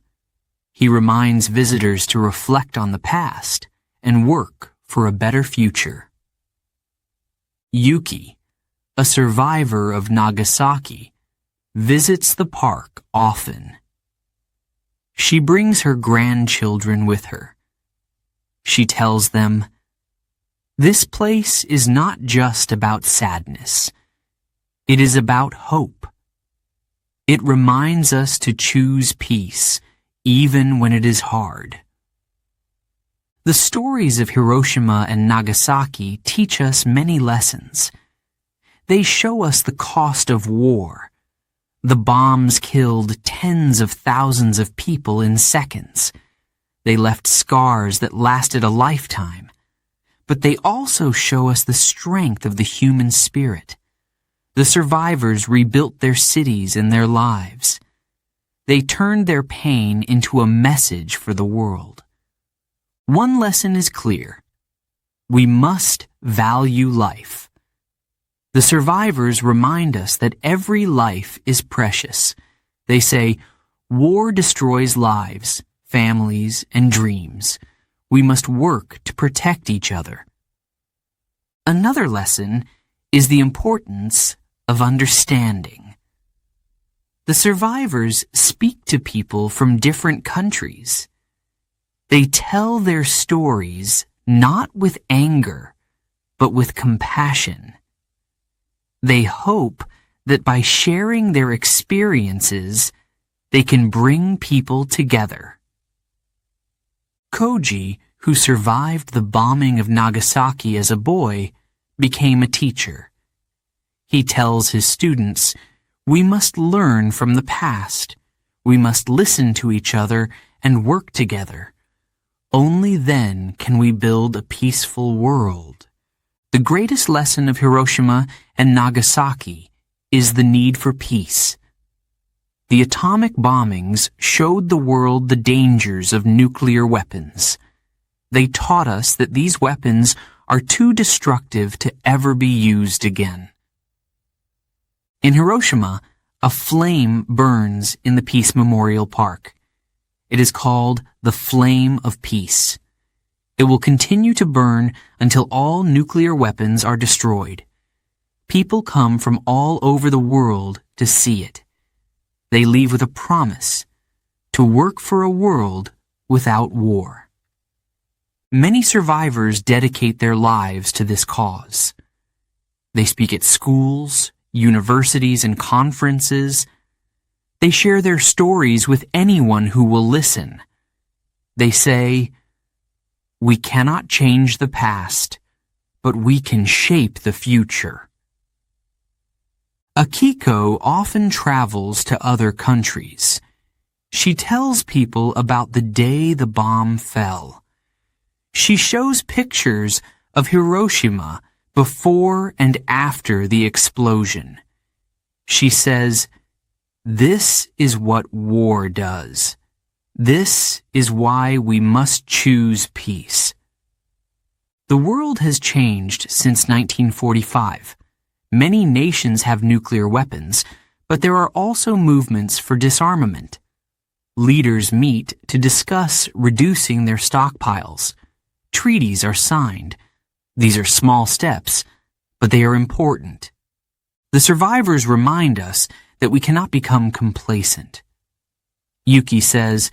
He reminds visitors to reflect on the past and work for a better future. Yuki, a survivor of Nagasaki, visits the park often. She brings her grandchildren with her. She tells them, "This place is not just about sadness. It is about hope. It reminds us to choose peace, even when it is hard." The stories of Hiroshima and Nagasaki teach us many lessons. They show us the cost of war. The bombs killed tens of thousands of people in seconds. They left scars that lasted a lifetime. But they also show us the strength of the human spirit. The survivors rebuilt their cities and their lives. They turned their pain into a message for the world. One lesson is clear. We must value life. The survivors remind us that every life is precious. They say, "War destroys lives, families, and dreams. We must work to protect each other." Another lesson is the importance of understanding. The survivors speak to people from different countries. They tell their stories not with anger, but with compassion. They hope that by sharing their experiences, they can bring people together. Koji, who survived the bombing of Nagasaki as a boy, became a teacher. He tells his students, "We must learn from the past. We must listen to each other and work together. Only then can we build a peaceful world." The greatest lesson of Hiroshima and Nagasaki is the need for peace. The atomic bombings showed the world the dangers of nuclear weapons. They taught us that these weapons are too destructive to ever be used again. In Hiroshima, a flame burns in the Peace Memorial Park. It is called the Flame of Peace. It will continue to burn until all nuclear weapons are destroyed. People come from all over the world to see it. They leave with a promise to work for a world without war. Many survivors dedicate their lives to this cause. They speak at schools, universities, and conferences. They share their stories with anyone who will listen. They say, "We cannot change the past, but we can shape the future. Akiko often travels to other countries. She tells people about the day the bomb fell. She shows pictures of Hiroshima before and after the explosion. She says, "This is what war does. This is why we must choose peace." The world has changed since 1945. Many nations have nuclear weapons, but there are also movements for disarmament. Leaders meet to discuss reducing their stockpiles. Treaties are signed. These are small steps, but they are important. The survivors remind us that we cannot become complacent. Yuki says,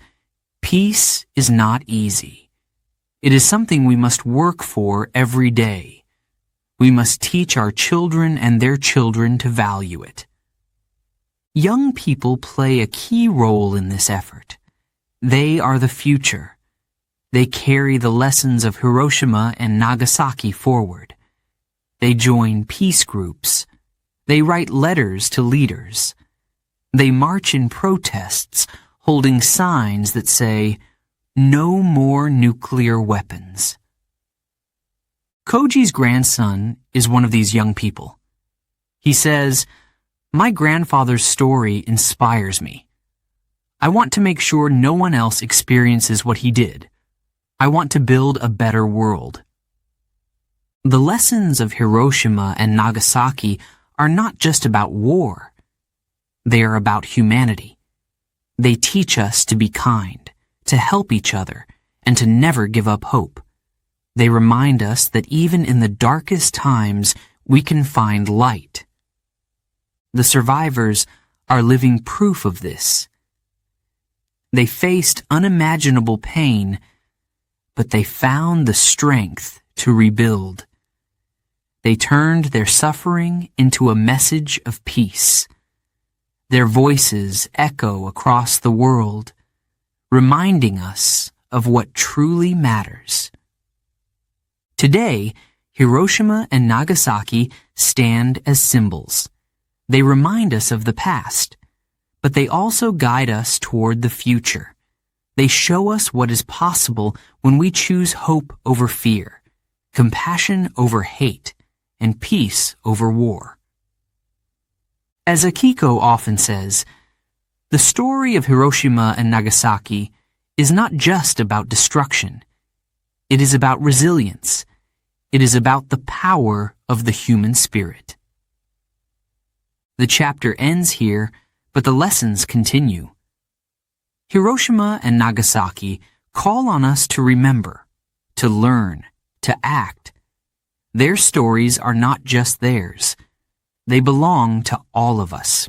"Peace is not easy. It is something we must work for every day. We must teach our children and their children to value it." Young people play a key role in this effort. They are the future. They carry the lessons of Hiroshima and Nagasaki forward. They join peace groups. They write letters to leaders. They march in protests, holding signs that say, "No more nuclear weapons." Koji's grandson is one of these young people. He says, "My grandfather's story inspires me. I want to make sure no one else experiences what he did. I want to build a better world." The lessons of Hiroshima and Nagasaki are not just about war. They are about humanity. They teach us to be kind, to help each other, and to never give up hope. They remind us that even in the darkest times, we can find light. The survivors are living proof of this. They faced unimaginable pain, but they found the strength to rebuild. They turned their suffering into a message of peace. Their voices echo across the world, reminding us of what truly matters. Today, Hiroshima and Nagasaki stand as symbols. They remind us of the past, but they also guide us toward the future. They show us what is possible when we choose hope over fear, compassion over hate, and peace over war. As Akiko often says, the story of Hiroshima and Nagasaki is not just about destruction. It is about resilience. It is about the power of the human spirit. The chapter ends here, but the lessons continue. Hiroshima and Nagasaki call on us to remember, to learn, to act. Their stories are not just theirs. They belong to all of us.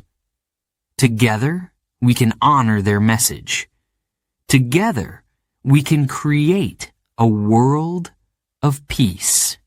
Together, we can honor their message. Together, we can create a world of peace.